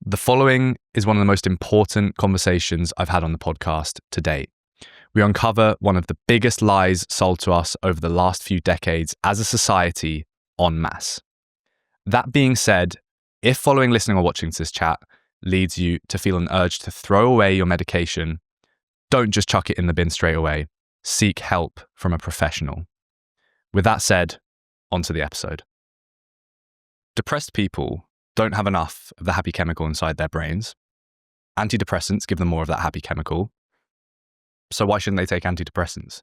The following is one of the most important conversations I've had on the podcast to date. We uncover one of the biggest lies sold to us over the last few decades as a society en masse. That being said, if following, listening, or watching to this chat leads you to feel an urge to throw away your medication, don't just chuck it in the bin straight away. Seek help from a professional. With that said, on to the episode. Depressed people don't have enough of the happy chemical inside their brains. Antidepressants give them more of that happy chemical. So why shouldn't they take antidepressants?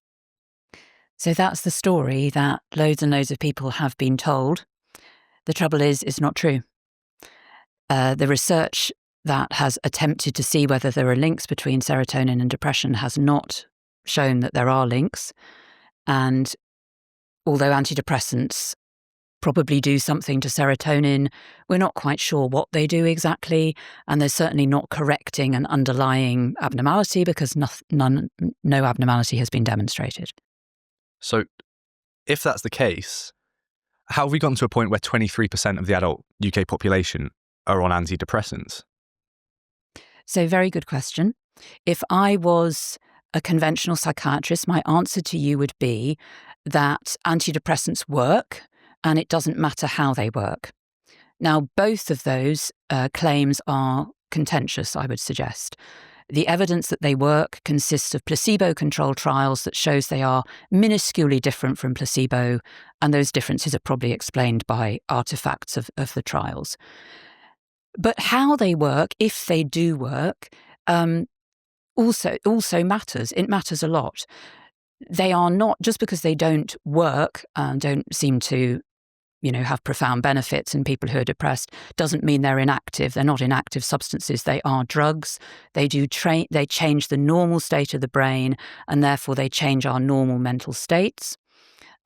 So that's the story that loads and loads of people have been told. The trouble is, it's not true. The research that has attempted to see whether there are links between serotonin and depression has not shown that there are links. And although antidepressants probably do something to serotonin, we're not quite sure what they do exactly, and they're certainly not correcting an underlying abnormality because no abnormality has been demonstrated. So if that's the case, how have we gotten to a point where 23% of the adult UK population are on antidepressants? So very good question. If I was a conventional psychiatrist, my answer to you would be that antidepressants work, and it doesn't matter how they work. Now, both of those claims are contentious, I would suggest. The evidence that they work consists of placebo-controlled trials that shows they are minusculely different from placebo, and those differences are probably explained by artifacts of the trials. But how they work, if they do work, also matters. It matters a lot. They are not, just because they don't work and don't seem to have profound benefits in people who are depressed, doesn't mean they're inactive. They're not inactive substances. They are drugs. They change the normal state of the brain, and therefore they change our normal mental states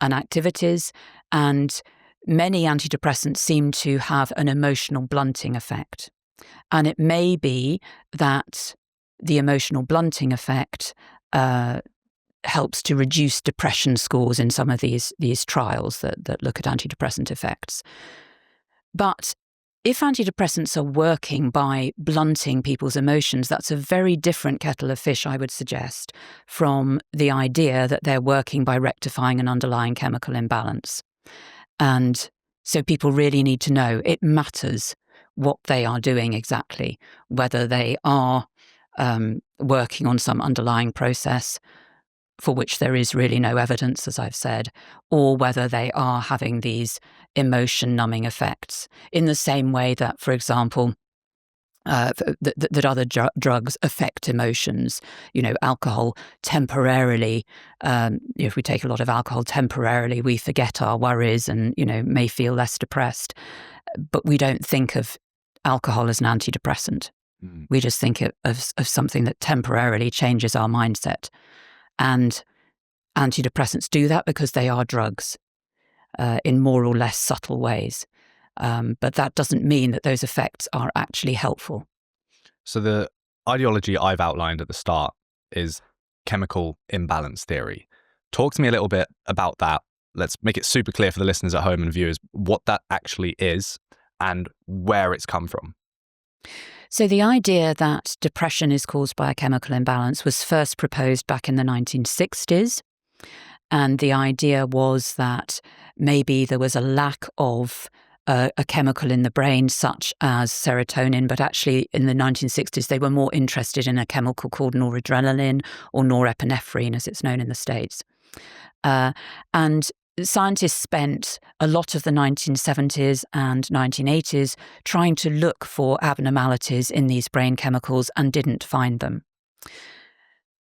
and activities. And many antidepressants seem to have an emotional blunting effect. And it may be that the emotional blunting effect helps to reduce depression scores in some of these trials that look at antidepressant effects. But if antidepressants are working by blunting people's emotions, that's a very different kettle of fish, I would suggest, from the idea that they're working by rectifying an underlying chemical imbalance. And so people really need to know it matters what they are doing exactly, whether they are working on some underlying process for which there is really no evidence, as I've said, or whether they are having these emotion-numbing effects in the same way that, for example, that other drugs affect emotions. Alcohol temporarily, if we take a lot of alcohol temporarily, we forget our worries and, may feel less depressed. But we don't think of alcohol as an antidepressant. We just think of something that temporarily changes our mindset. And antidepressants do that because they are drugs in more or less subtle ways. But that doesn't mean that those effects are actually helpful. So the ideology I've outlined at the start is chemical imbalance theory. Talk to me a little bit about that. Let's make it super clear for the listeners at home and viewers what that actually is and where it's come from. So the idea that depression is caused by a chemical imbalance was first proposed back in the 1960s. And the idea was that maybe there was a lack of a chemical in the brain such as serotonin, but actually in the 1960s they were more interested in a chemical called noradrenaline or norepinephrine, as it's known in the States. And scientists spent a lot of the 1970s and 1980s trying to look for abnormalities in these brain chemicals and didn't find them.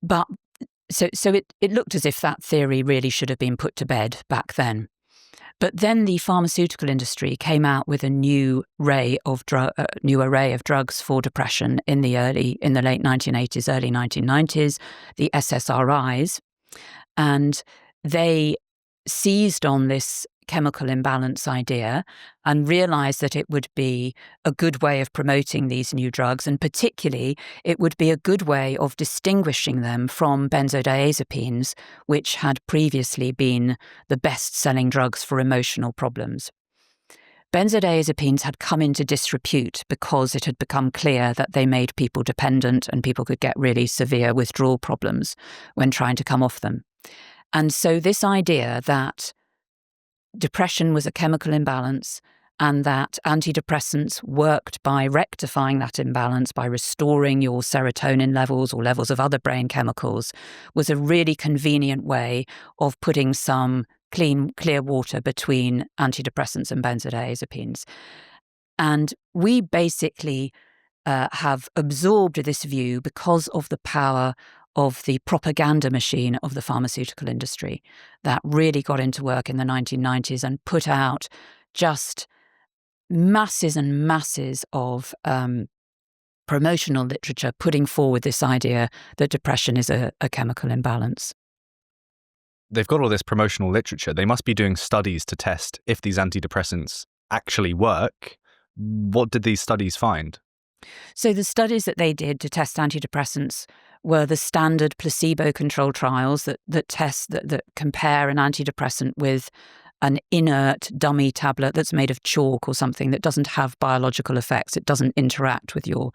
But so it looked as if that theory really should have been put to bed back then. But then the pharmaceutical industry came out with a new array of drugs for depression in the late 1980s, early 1990s, the SSRIs, and they seized on this chemical imbalance idea and realized that it would be a good way of promoting these new drugs, and particularly it would be a good way of distinguishing them from benzodiazepines, which had previously been the best-selling drugs for emotional problems. Benzodiazepines had come into disrepute because it had become clear that they made people dependent and people could get really severe withdrawal problems when trying to come off them. And so this idea that depression was a chemical imbalance and that antidepressants worked by rectifying that imbalance, by restoring your serotonin levels or levels of other brain chemicals, was a really convenient way of putting some clear water between antidepressants and benzodiazepines. And we basically have absorbed this view because of the power of the propaganda machine of the pharmaceutical industry that really got into work in the 1990s and put out just masses and masses of promotional literature putting forward this idea that depression is a chemical imbalance. They've got all this promotional literature. They must be doing studies to test if these antidepressants actually work. What did these studies find? So the studies that they did to test antidepressants were the standard placebo-controlled trials that compare an antidepressant with an inert dummy tablet that's made of chalk or something that doesn't have biological effects. It doesn't interact with your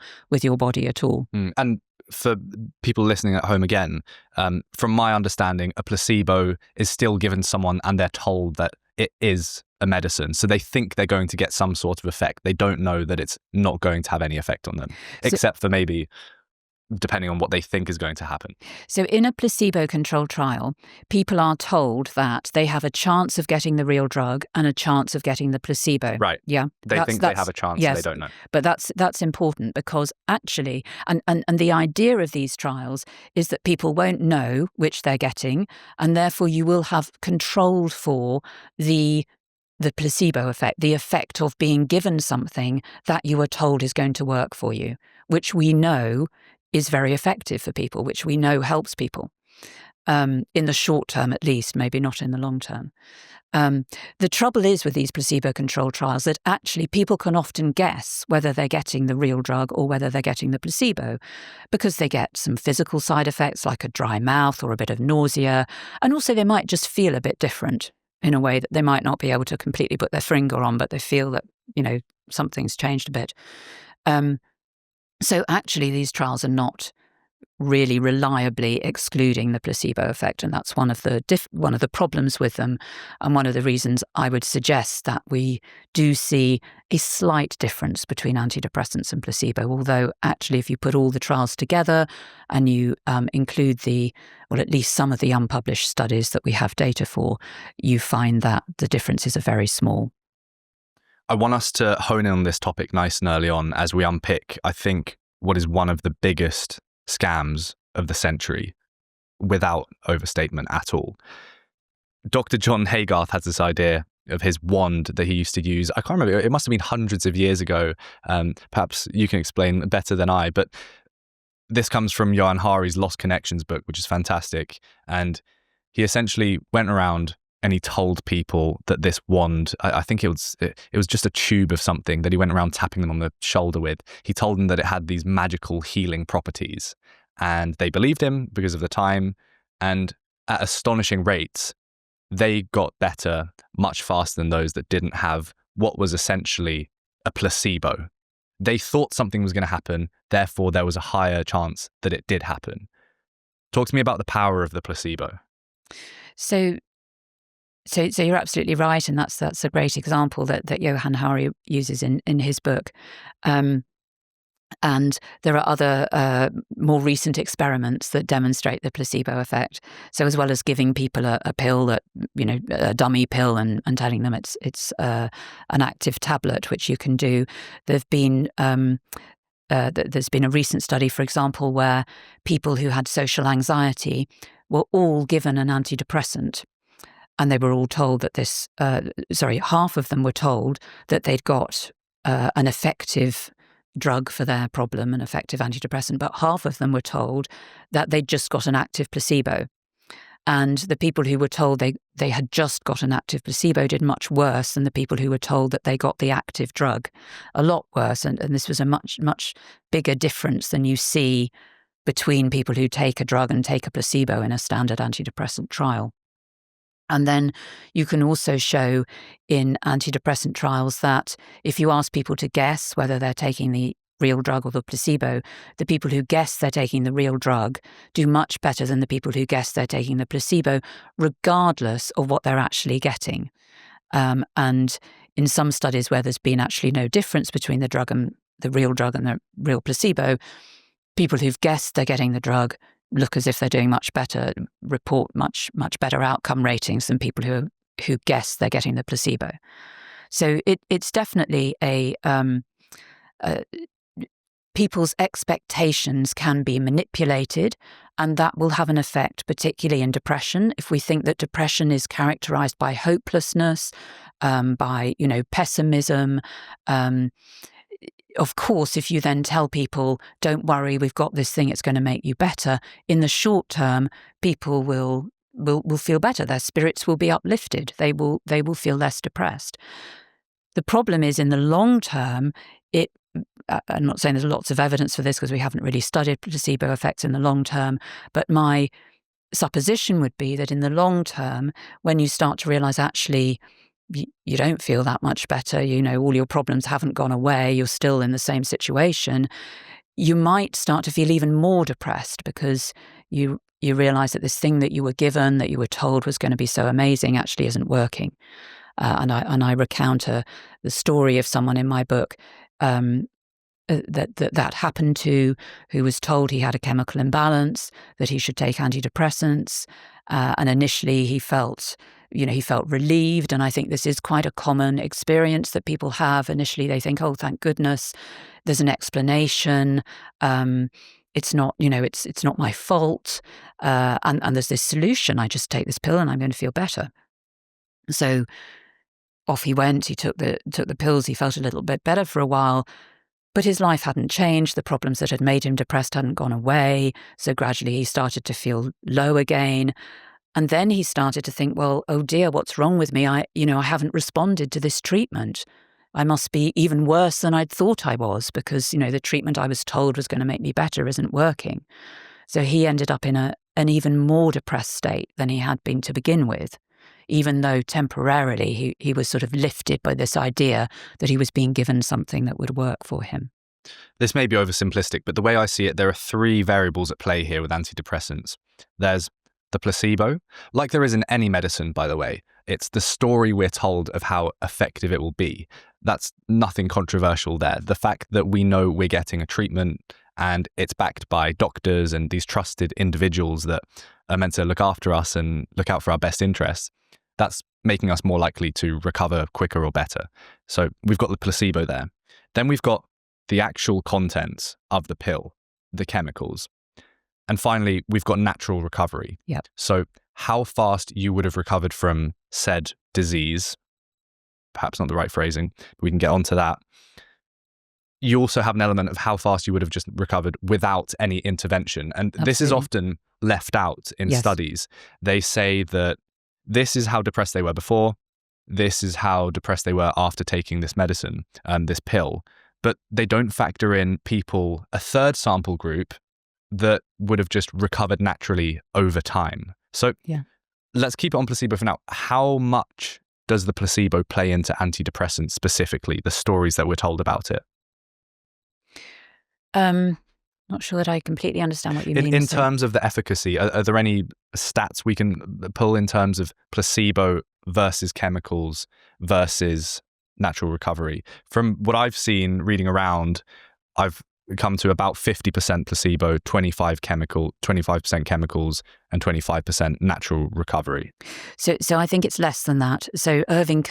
body at all. And for people listening at home again, from my understanding, a placebo is still given someone and they're told that it is a medicine. So they think they're going to get some sort of effect. They don't know that it's not going to have any effect on them, except for maybe depending on what they think is going to happen. So in a placebo-controlled trial, people are told that they have a chance of getting the real drug and a chance of getting the placebo. Right. Yeah. They think they have a chance, yes, and they don't know. But that's important because actually, and the idea of these trials is that people won't know which they're getting, and therefore you will have controlled for the placebo effect, the effect of being given something that you are told is going to work for you, which we know is very effective for people, which we know helps people in the short term at least, maybe not in the long term. The trouble is with these placebo-controlled trials that actually people can often guess whether they're getting the real drug or whether they're getting the placebo because they get some physical side effects like a dry mouth or a bit of nausea, and also they might just feel a bit different in a way that they might not be able to completely put their finger on, but they feel that, something's changed a bit. So actually, these trials are not really reliably excluding the placebo effect, and that's one of the problems with them, and one of the reasons I would suggest that we do see a slight difference between antidepressants and placebo. Although actually, if you put all the trials together and you include at least some of the unpublished studies that we have data for, you find that the differences are very small. I want us to hone in on this topic nice and early on as we unpick, I think, what is one of the biggest scams of the century, without overstatement at all. Dr. John Haygarth has this idea of his wand that he used to use. I can't remember, it must have been hundreds of years ago. Perhaps you can explain better than I, but this comes from Johann Hari's Lost Connections book, which is fantastic. And he essentially went around and he told people that this wand, I think it was just a tube of something that he went around tapping them on the shoulder with. He told them that it had these magical healing properties. And they believed him because of the time. And at astonishing rates, they got better much faster than those that didn't have what was essentially a placebo. They thought something was going to happen, therefore there was a higher chance that it did happen. Talk to me about the power of the placebo. So you're absolutely right, and that's a great example that Johann Hari uses in his book. And there are other more recent experiments that demonstrate the placebo effect. So as well as giving people a pill that, a dummy pill and telling them it's an active tablet, which you can do, there's been a recent study, for example, where people who had social anxiety were all given an antidepressant. And they were all told that half of them were told that they'd got an effective drug for their problem, an effective antidepressant, but half of them were told that they'd just got an active placebo. And the people who were told they had just got an active placebo did much worse than the people who were told that they got the active drug, a lot worse. And this was a much, much bigger difference than you see between people who take a drug and take a placebo in a standard antidepressant trial. And then you can also show in antidepressant trials that if you ask people to guess whether they're taking the real drug or the placebo, the people who guess they're taking the real drug do much better than the people who guess they're taking the placebo, regardless of what they're actually getting. And in some studies where there's been actually no difference between the real drug and the real placebo, people who've guessed they're getting the drug look as if they're doing much better, report much better outcome ratings than people who guess they're getting the placebo. So it's definitely people's expectations can be manipulated, and that will have an effect, particularly in depression. If we think that depression is characterized by hopelessness, by pessimism. Of course, if you then tell people, don't worry, we've got this thing, it's going to make you better, in the short term, people will feel better. Their spirits will be uplifted. They will feel less depressed. The problem is in the long term, I'm not saying there's lots of evidence for this because we haven't really studied placebo effects in the long term, but my supposition would be that in the long term, when you start to realize actually you don't feel that much better, all your problems haven't gone away, you're still in the same situation, you might start to feel even more depressed because you realize that this thing that you were given, that you were told was going to be so amazing, actually isn't working. And I recount the story of someone in my book that happened to, who was told he had a chemical imbalance, that he should take antidepressants, and initially he felt relieved. And I think this is quite a common experience that people have. Initially they think, oh, thank goodness, there's an explanation. It's not, it's not my fault. And there's this solution. I just take this pill and I'm going to feel better. So off he went. He took the pills. He felt a little bit better for a while, but his life hadn't changed. The problems that had made him depressed hadn't gone away. So gradually he started to feel low again. And then he started to think, well, oh dear, what's wrong with me? I haven't responded to this treatment. I must be even worse than I'd thought I was because, the treatment I was told was going to make me better isn't working. So he ended up in an even more depressed state than he had been to begin with, even though temporarily he was sort of lifted by this idea that he was being given something that would work for him. This may be oversimplistic, but the way I see it, there are three variables at play here with antidepressants. There's the placebo, like there is in any medicine, by the way. It's the story we're told of how effective it will be. That's nothing controversial there. The fact that we know we're getting a treatment and it's backed by doctors and these trusted individuals that are meant to look after us and look out for our best interests, that's making us more likely to recover quicker or better. So we've got the placebo there. Then we've got the actual contents of the pill, the chemicals. And finally, we've got natural recovery. Yep. So how fast you would have recovered from said disease, perhaps not the right phrasing, but we can get onto that. You also have an element of how fast you would have just recovered without any intervention. And Absolutely. This is often left out in studies. They say that this is how depressed they were before. This is how depressed they were after taking this medicine, this pill. But they don't factor in people, a third sample group that would have just recovered naturally over time. So let's keep it on placebo for now. How much does the placebo play into antidepressants specifically, the stories that we're told about it? Not sure that I completely understand what you mean. In terms of the efficacy, are there any stats we can pull in terms of placebo versus chemicals versus natural recovery? From what I've seen reading around, I've come to about 50% placebo, 25% chemicals, and 25% natural recovery. So I think it's less than that. So Irving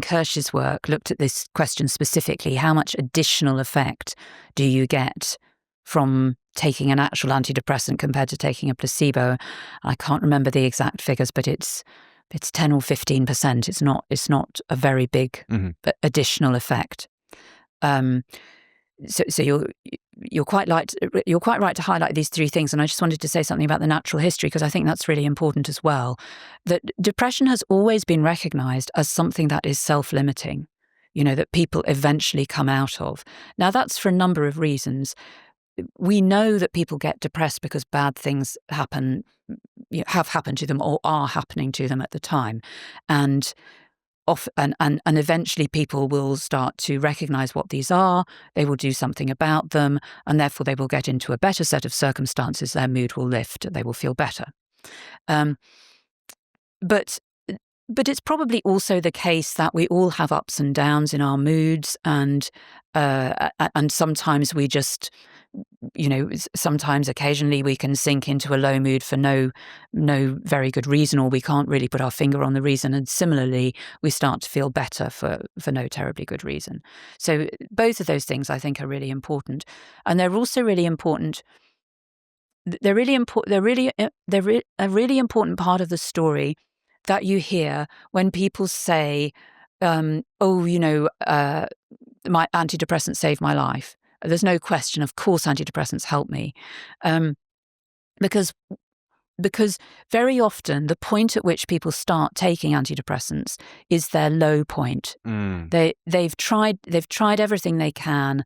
Kirsch's work looked at this question specifically: how much additional effect do you get from taking an actual antidepressant compared to taking a placebo? I can't remember the exact figures, but it's 10 or 15%. It's not a very big additional effect. So you're quite right to highlight these three things, and I just wanted to say something about the natural history because I think that's really important as well. That depression has always been recognised as something that is self-limiting, that people eventually come out of. Now that's for a number of reasons. we know that people get depressed because bad things happen, have happened to them or are happening to them at the time. And eventually people will start to recognize what these are, they will do something about them, and therefore they will get into a better set of circumstances, their mood will lift, they will feel better. But it's probably also the case that we all have ups and downs in our moods, and sometimes we just, sometimes occasionally we can sink into a low mood for no very good reason, or we can't really put our finger on the reason. And similarly, we start to feel better for no terribly good reason. So both of those things I think are really important, and they're also really important. They're really important. They're a really important part of the story that you hear when people say, my antidepressants saved my life. There's no question, of course, antidepressants help me. Because very often the point at which people start taking antidepressants is their low point. They've tried everything they can.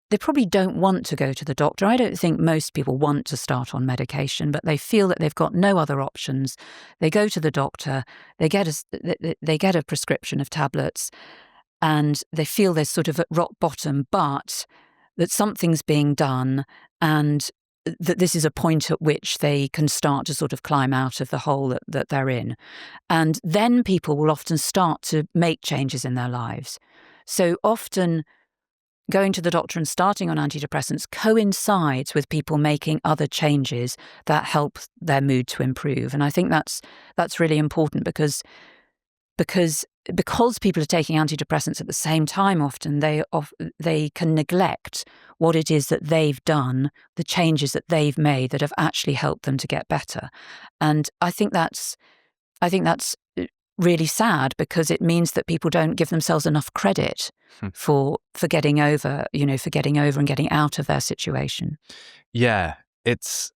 They probably don't want to go to the doctor. I don't think most people want to start on medication, but they feel that they've got no other options. They go to the doctor, they get a prescription of tablets, and they feel they're sort of at rock bottom, but that something's being done, and that this is a point at which they can start to sort of climb out of the hole that they're in. And then people will often start to make changes in their lives. So often going to the doctor and starting on antidepressants coincides with people making other changes that help their mood to improve. And I think that's really important because people are taking antidepressants at the same time, often they can neglect what it is that they've done, the changes that they've made that have actually helped them to get better. And I think that's really sad, because it means that people don't give themselves enough credit for getting over, and getting out of their situation. Yeah, it's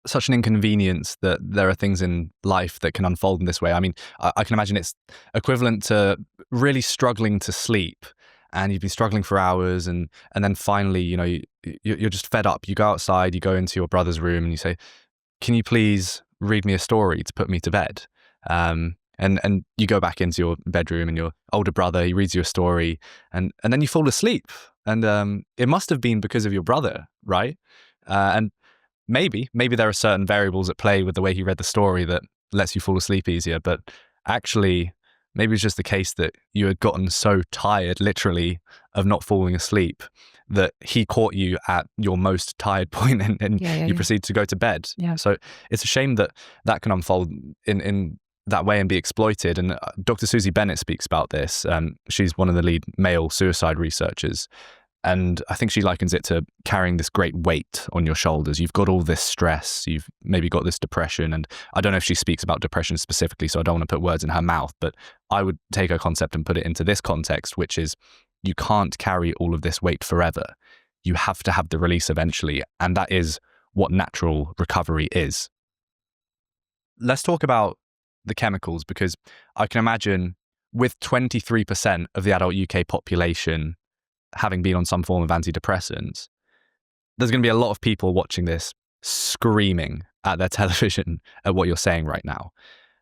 such an inconvenience that there are things in life that can unfold in this way. I mean, I can imagine it's equivalent to really struggling to sleep, and you've been struggling for hours, and then finally, you're just fed up. You go outside, you go into your brother's room, and you say, "Can you please read me a story to put me to bed?" And you go back into your bedroom, and your older brother, he reads you a story, and then you fall asleep. And it must have been because of your brother, right? And maybe there are certain variables at play with the way he read the story that lets you fall asleep easier. But actually, maybe it's just the case that you had gotten so tired, literally, of not falling asleep, that he caught you at your most tired point, and you proceed to go to bed. Yeah. So it's a shame that can unfold in that way and be exploited. And Dr. Susie Bennett speaks about this. She's one of the lead male suicide researchers. And I think she likens it to carrying this great weight on your shoulders. You've got all this stress, you've maybe got this depression. And I don't know if she speaks about depression specifically, so I don't want to put words in her mouth, but I would take her concept and put it into this context, which is you can't carry all of this weight forever. You have to have the release eventually. And that is what natural recovery is. Let's talk about the chemicals, because I can imagine with 23% of the adult UK population having been on some form of antidepressants, there's going to be a lot of people watching this screaming at their television at what you're saying right now.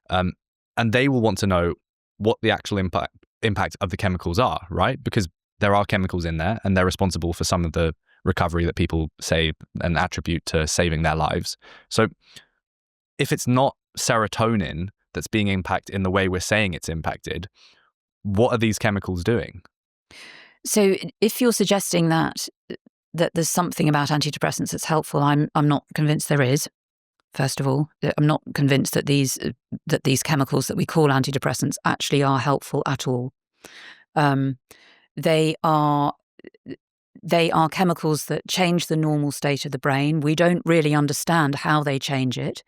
And they will want to know what the actual impact of the chemicals are, right? Because there are chemicals in there, and they're responsible for some of the recovery that people say and attribute to saving their lives. So if it's not serotonin that's being impacted in the way we're saying it's impacted, what are these chemicals doing? So if you're suggesting that there's something about antidepressants that's helpful, I'm not convinced there is. First of all, I'm not convinced that these chemicals that we call antidepressants actually are helpful at all. They are chemicals that change the normal state of the brain. We don't really understand how they change it.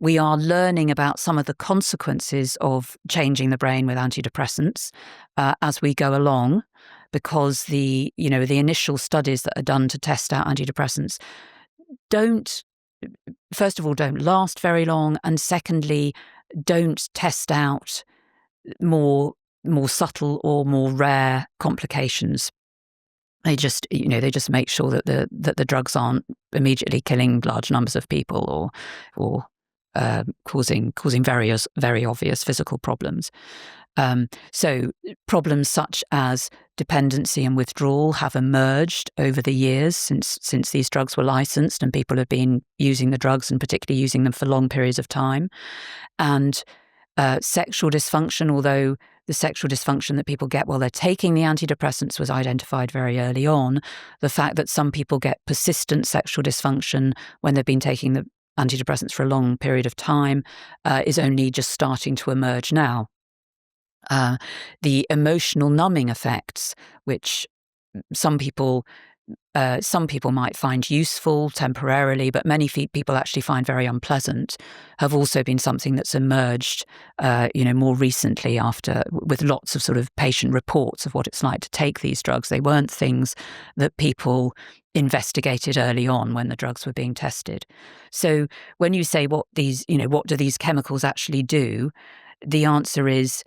We are learning about some of the consequences of changing the brain with antidepressants as we go along, because the initial studies that are done to test out antidepressants don't last very long, and secondly, don't test out more subtle or more rare complications. They just make sure that the drugs aren't immediately killing large numbers of people or causing very obvious physical problems. So problems such as dependency and withdrawal have emerged over the years since these drugs were licensed, and people have been using the drugs and particularly using them for long periods of time. And sexual dysfunction, although the sexual dysfunction that people get while they're taking the antidepressants was identified very early on, the fact that some people get persistent sexual dysfunction when they've been taking the antidepressants for a long period of time is only just starting to emerge now. The emotional numbing effects, which some people might find useful temporarily, but many people actually find very unpleasant, have also been something that's emerged, more recently with lots of sort of patient reports of what it's like to take these drugs. They weren't things that people investigated early on when the drugs were being tested. So when you say what do these chemicals actually do, the answer is,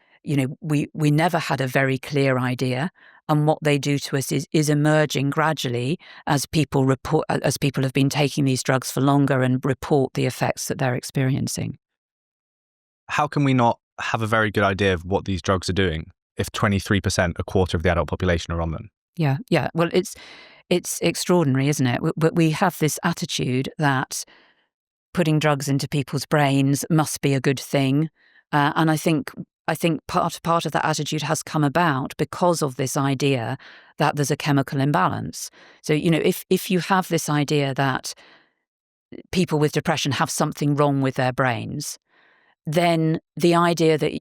we never had a very clear idea. And what they do to us is emerging gradually as people have been taking these drugs for longer and report the effects that they're experiencing. How can we not have a very good idea of what these drugs are doing if 23%, a quarter of the adult population, are on them? Yeah. Well, it's extraordinary, isn't it? We have this attitude that putting drugs into people's brains must be a good thing, and I think part of that attitude has come about because of this idea that there's a chemical imbalance. So, if you have this idea that people with depression have something wrong with their brains, then the idea that,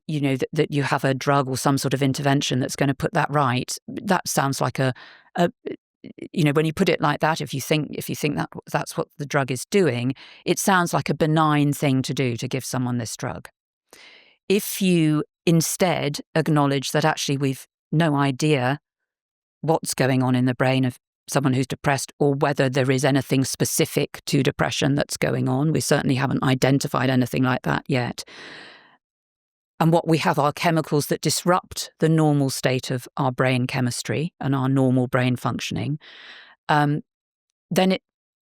that you have a drug or some sort of intervention that's going to put that right, that sounds like when you put it like that, if you think that that's what the drug is doing, it sounds like a benign thing to do, to give someone this drug. If you instead acknowledge that actually we've no idea what's going on in the brain of someone who's depressed, or whether there is anything specific to depression that's going on, we certainly haven't identified anything like that yet. And what we have are chemicals that disrupt the normal state of our brain chemistry and our normal brain functioning, then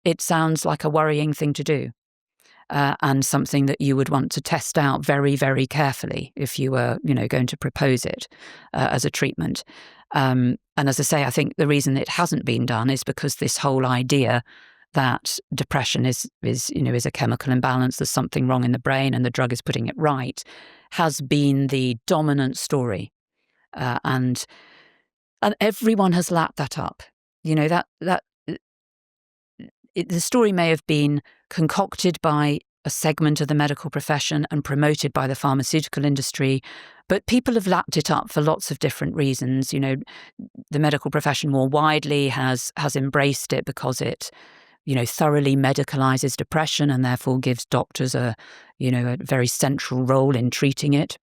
it sounds like a worrying thing to do. And something that you would want to test out very, very carefully if you were, going to propose it as a treatment. And as I say, I think the reason it hasn't been done is because this whole idea that depression is a chemical imbalance, there's something wrong in the brain and the drug is putting it right, has been the dominant story. And everyone has lapped that up. The story may have been concocted by a segment of the medical profession and promoted by the pharmaceutical industry, but people have lapped it up for lots of different reasons. The medical profession more widely has embraced it because it, thoroughly medicalizes depression and therefore gives doctors a very central role in treating it.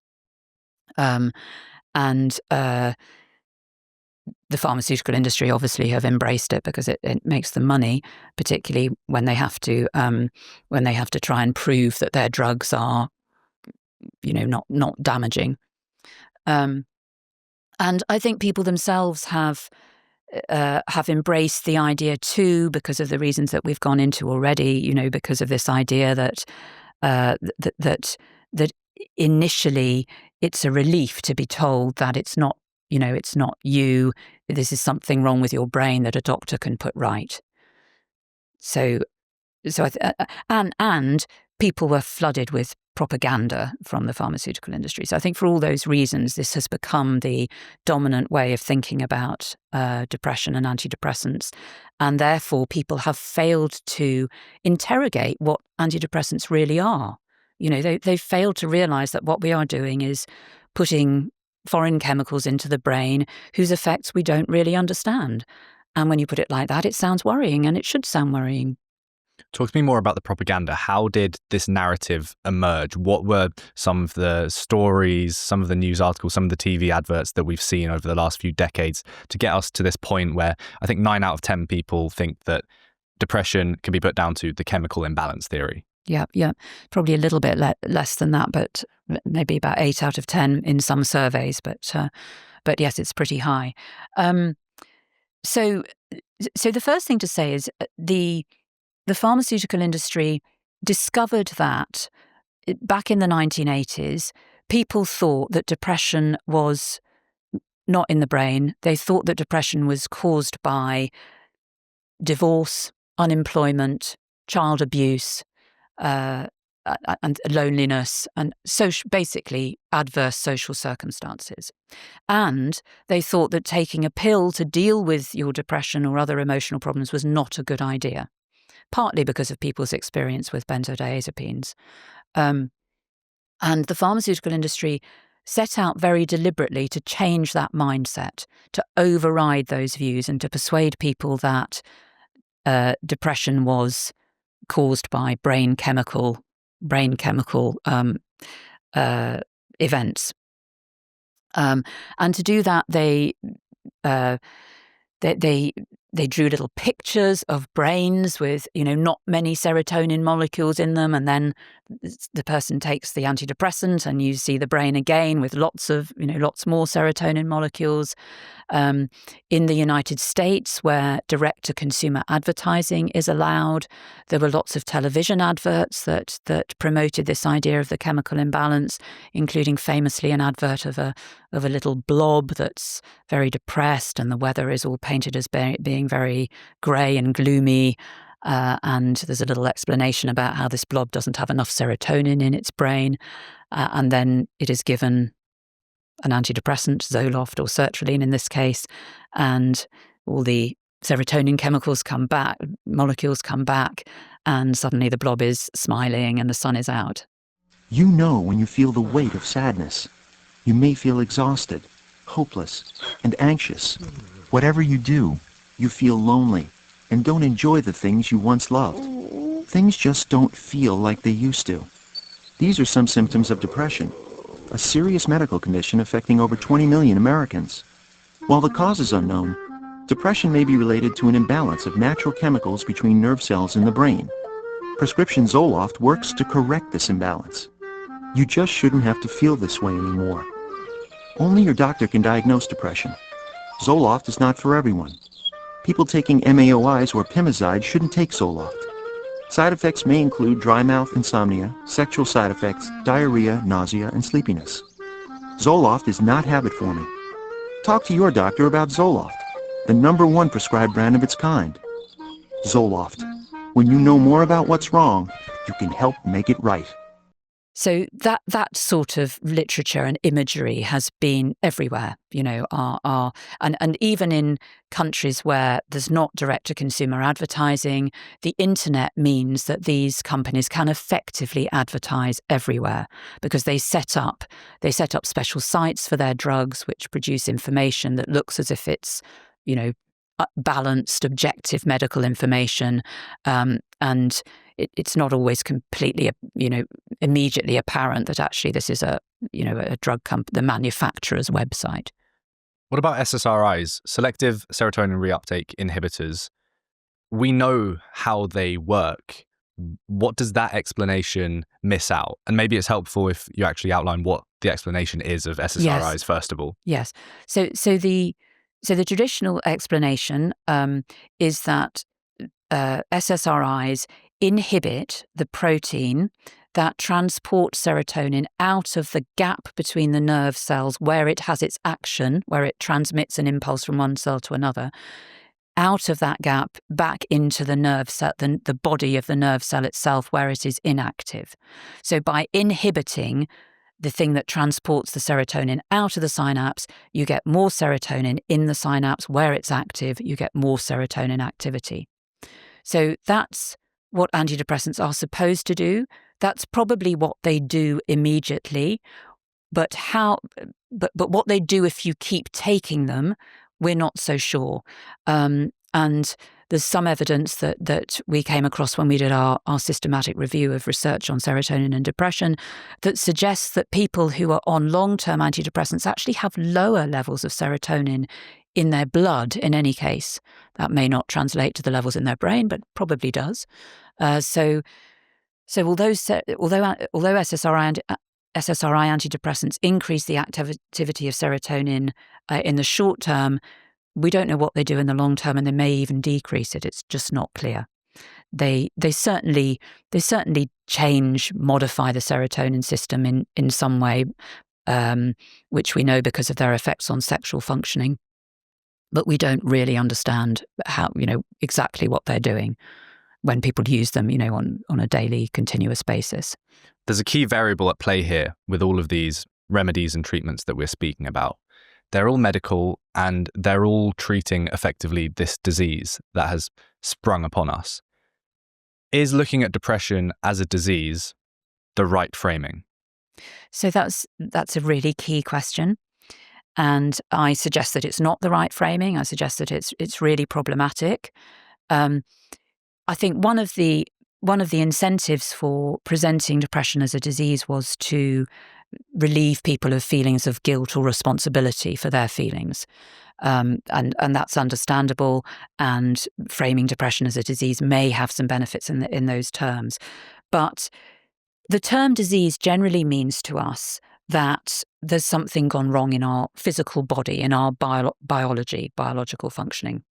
The pharmaceutical industry obviously have embraced it because it makes them money, particularly when they have to try and prove that their drugs are, not damaging. And I think people themselves have embraced the idea too, because of the reasons that we've gone into already. Because of this idea that that initially it's a relief to be told that it's not. It's not you. This is something wrong with your brain that a doctor can put right. And people were flooded with propaganda from the pharmaceutical industry. So I think for all those reasons, this has become the dominant way of thinking about depression and antidepressants. And therefore, people have failed to interrogate what antidepressants really are. They've failed to realize that what we are doing is putting foreign chemicals into the brain whose effects we don't really understand. And when you put it like that, it sounds worrying, and it should sound worrying. Talk to me more about the propaganda. How did this narrative emerge? What were some of the stories, some of the news articles, some of the TV adverts that we've seen over the last few decades to get us to this point where I think 9 out of 10 people think that depression can be put down to the chemical imbalance theory? Yeah. Probably a little bit less than that, but maybe about 8 out of 10 in some surveys. But yes, it's pretty high. So the first thing to say is the pharmaceutical industry discovered that back in the 1980s, people thought that depression was not in the brain. They thought that depression was caused by divorce, unemployment, child abuse, and loneliness, and basically adverse social circumstances. And they thought that taking a pill to deal with your depression or other emotional problems was not a good idea, partly because of people's experience with benzodiazepines. And the pharmaceutical industry set out very deliberately to change that mindset, to override those views and to persuade people that depression was caused by brain chemical events. And to do that, they drew little pictures of brains with, not many serotonin molecules in them, and then the person takes the antidepressant, and you see the brain again with lots more serotonin molecules. In the United States, where direct-to-consumer advertising is allowed, there were lots of television adverts that promoted this idea of the chemical imbalance, including famously an advert of a little blob that's very depressed, and the weather is all painted as being very grey and gloomy. And there's a little explanation about how this blob doesn't have enough serotonin in its brain, and then it is given an antidepressant, Zoloft or sertraline in this case, and all the serotonin molecules come back, and suddenly the blob is smiling and the sun is out. You know when you feel the weight of sadness. You may feel exhausted, hopeless, and anxious. Whatever you do, you feel lonely and don't enjoy the things you once loved. Things just don't feel like they used to. These are some symptoms of depression, a serious medical condition affecting over 20 million Americans. While the cause is unknown, depression may be related to an imbalance of natural chemicals between nerve cells in the brain. Prescription Zoloft works to correct this imbalance. You just shouldn't have to feel this way anymore. Only your doctor can diagnose depression. Zoloft is not for everyone. People taking MAOIs or Pimozide shouldn't take Zoloft. Side effects may include dry mouth, insomnia, sexual side effects, diarrhea, nausea, and sleepiness. Zoloft is not habit-forming. Talk to your doctor about Zoloft, the #1 prescribed brand of its kind. Zoloft. When you know more about what's wrong, you can help make it right. So that sort of literature and imagery has been everywhere, and even in countries where there's not direct-to-consumer advertising, the internet means that these companies can effectively advertise everywhere because they set up special sites for their drugs which produce information that looks as if it's, balanced, objective medical information, and it's not always completely, immediately apparent that actually this is a drug company, the manufacturer's website. What about SSRIs, selective serotonin reuptake inhibitors? We know how they work. What does that explanation miss out? And maybe it's helpful if you actually outline what the explanation is of SSRIs, first of all. Yes. So the traditional explanation is that SSRIs inhibit the protein that transports serotonin out of the gap between the nerve cells where it has its action, where it transmits an impulse from one cell to another, out of that gap back into the nerve cell, the body of the nerve cell itself where it is inactive. So by inhibiting the thing that transports the serotonin out of the synapse, you get more serotonin in the synapse where it's active, you get more serotonin activity. So that's what antidepressants are supposed to do. That's probably what they do immediately. But what they do if you keep taking them, we're not so sure. And there's some evidence that we came across when we did our systematic review of research on serotonin and depression that suggests that people who are on long-term antidepressants actually have lower levels of serotonin in their blood in any case. That may not translate to the levels in their brain, but probably does. So although SSRI antidepressants increase the activity of serotonin in the short term, we don't know what they do in the long term, and they may even decrease it. It's just not clear. They certainly change, modify the serotonin system in some way, which we know because of their effects on sexual functioning. But we don't really understand how, exactly what they're doing when people use them, on a daily, continuous basis. There's a key variable at play here with all of these remedies and treatments that we're speaking about. They're all medical, and they're all treating effectively this disease that has sprung upon us. Is looking at depression as a disease the right framing? So that's a really key question. And I suggest that it's not the right framing. I suggest that it's really problematic. I think one of the incentives for presenting depression as a disease was to relieve people of feelings of guilt or responsibility for their feelings. And that's understandable, and framing depression as a disease may have some benefits in those terms. But the term disease generally means to us that there's something gone wrong in our physical body, in our biological functioning.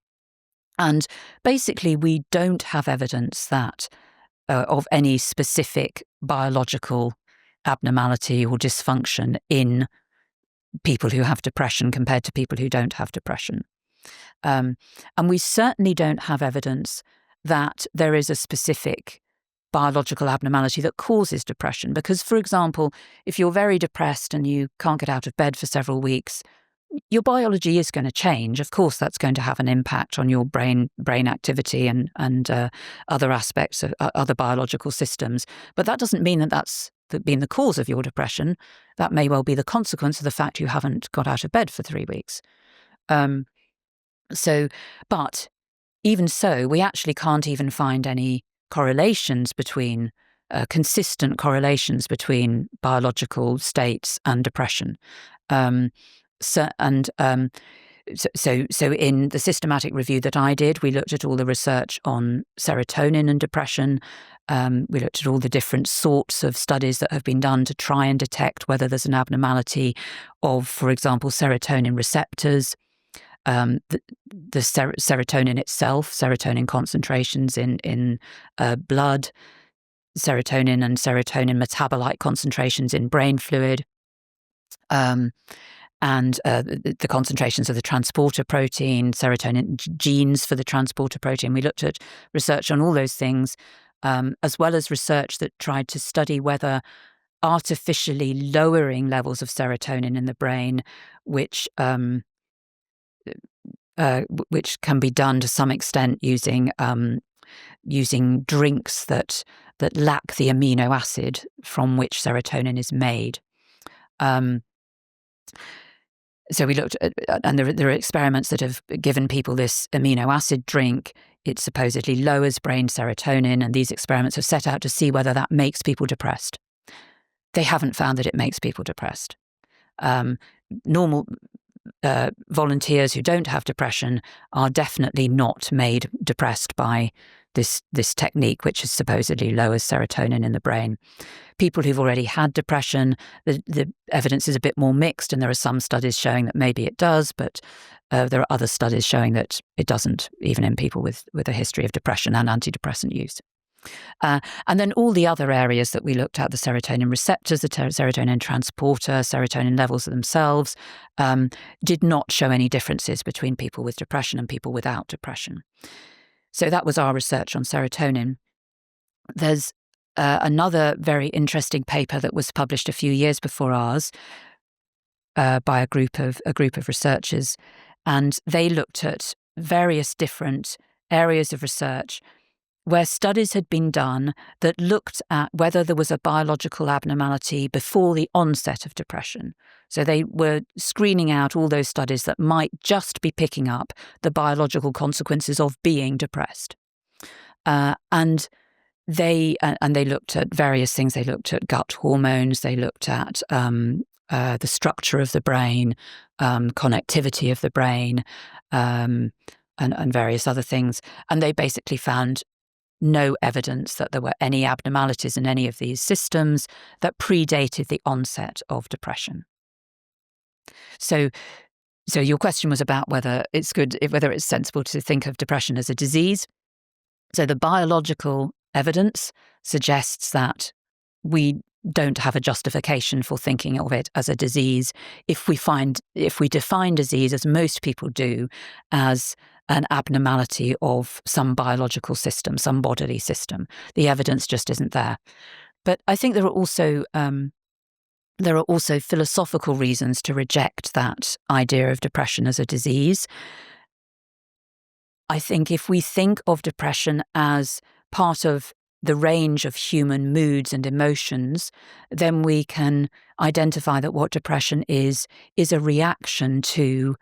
And basically, we don't have evidence that of any specific biological abnormality or dysfunction in people who have depression compared to people who don't have depression. And we certainly don't have evidence that there is a specific biological abnormality that causes depression. Because, for example, if you're very depressed and you can't get out of bed for several weeks, your biology is going to change. Of course, that's going to have an impact on your brain activity and other aspects of other biological systems. But that doesn't mean that that's been the cause of your depression. That may well be the consequence of the fact you haven't got out of bed for 3 weeks. But even so, we actually can't even find any correlations between consistent correlations between biological states and depression. So in the systematic review that I did, we looked at all the research on serotonin and depression. We looked at all the different sorts of studies that have been done to try and detect whether there's an abnormality of, for example, serotonin receptors, the serotonin itself, serotonin concentrations in blood, serotonin and serotonin metabolite concentrations in brain fluid, and the concentrations of the transporter protein, serotonin genes for the transporter protein. We looked at research on all those things, as well as research that tried to study whether artificially lowering levels of serotonin in the brain, which can be done to some extent using drinks that lack the amino acid from which serotonin is made. So we looked at, and there are experiments that have given people this amino acid drink. It supposedly lowers brain serotonin, and these experiments have set out to see whether that makes people depressed. They haven't found that it makes people depressed. Normal volunteers who don't have depression are definitely not made depressed by this technique, which is supposedly lowers serotonin in the brain. People who've already had depression, the evidence is a bit more mixed, and there are some studies showing that maybe it does, but there are other studies showing that it doesn't, even in people with a history of depression and antidepressant use. And then all the other areas that we looked at, the serotonin receptors, the serotonin transporter, serotonin levels themselves, did not show any differences between people with depression and people without depression. So that was our research on serotonin. There's another very interesting paper that was published a few years before ours by a group of researchers, and they looked at various different areas of research where studies had been done that looked at whether there was a biological abnormality before the onset of depression. So they were screening out all those studies that might just be picking up the biological consequences of being depressed. And they looked at various things. They looked at gut hormones. They looked at the structure of the brain, connectivity of the brain, and various other things. And they basically found no evidence that there were any abnormalities in any of these systems that predated the onset of depression. So So your question was about whether it's sensible to think of depression as a disease. So the biological evidence suggests that we don't have a justification for thinking of it as a disease if we define disease, as most people do, as an abnormality of some biological system, some bodily system. The evidence just isn't there. But I think there are also philosophical reasons to reject that idea of depression as a disease. I think if we think of depression as part of the range of human moods and emotions, then we can identify that what depression is a reaction to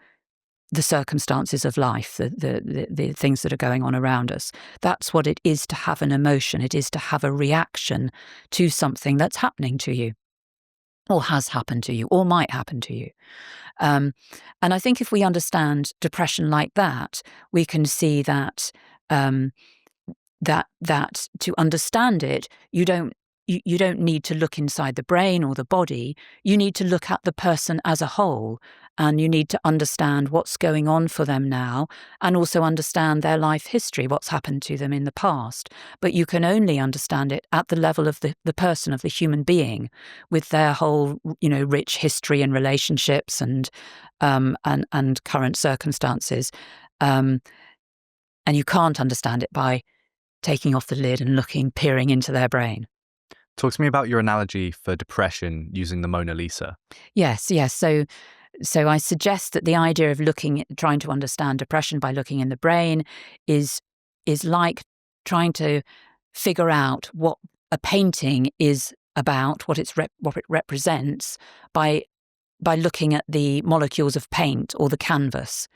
the circumstances of life, the things that are going on around us. That's what it is to have an emotion. It is to have a reaction to something that's happening to you, or has happened to you, or might happen to you. And I think if we understand depression like that, we can see that that to understand it, you don't need to look inside the brain or the body. You need to look at the person as a whole, and you need to understand what's going on for them now, and also understand their life history, what's happened to them in the past. But you can only understand it at the level of the person, of the human being, with their whole, rich history and relationships and current circumstances. And you can't understand it by taking off the lid and peering into their brain. Talk to me about your analogy for depression using the Mona Lisa. Yes. So I suggest that the idea of trying to understand depression by looking in the brain is like trying to figure out what a painting is about, what it represents, by looking at the molecules of paint or the canvas.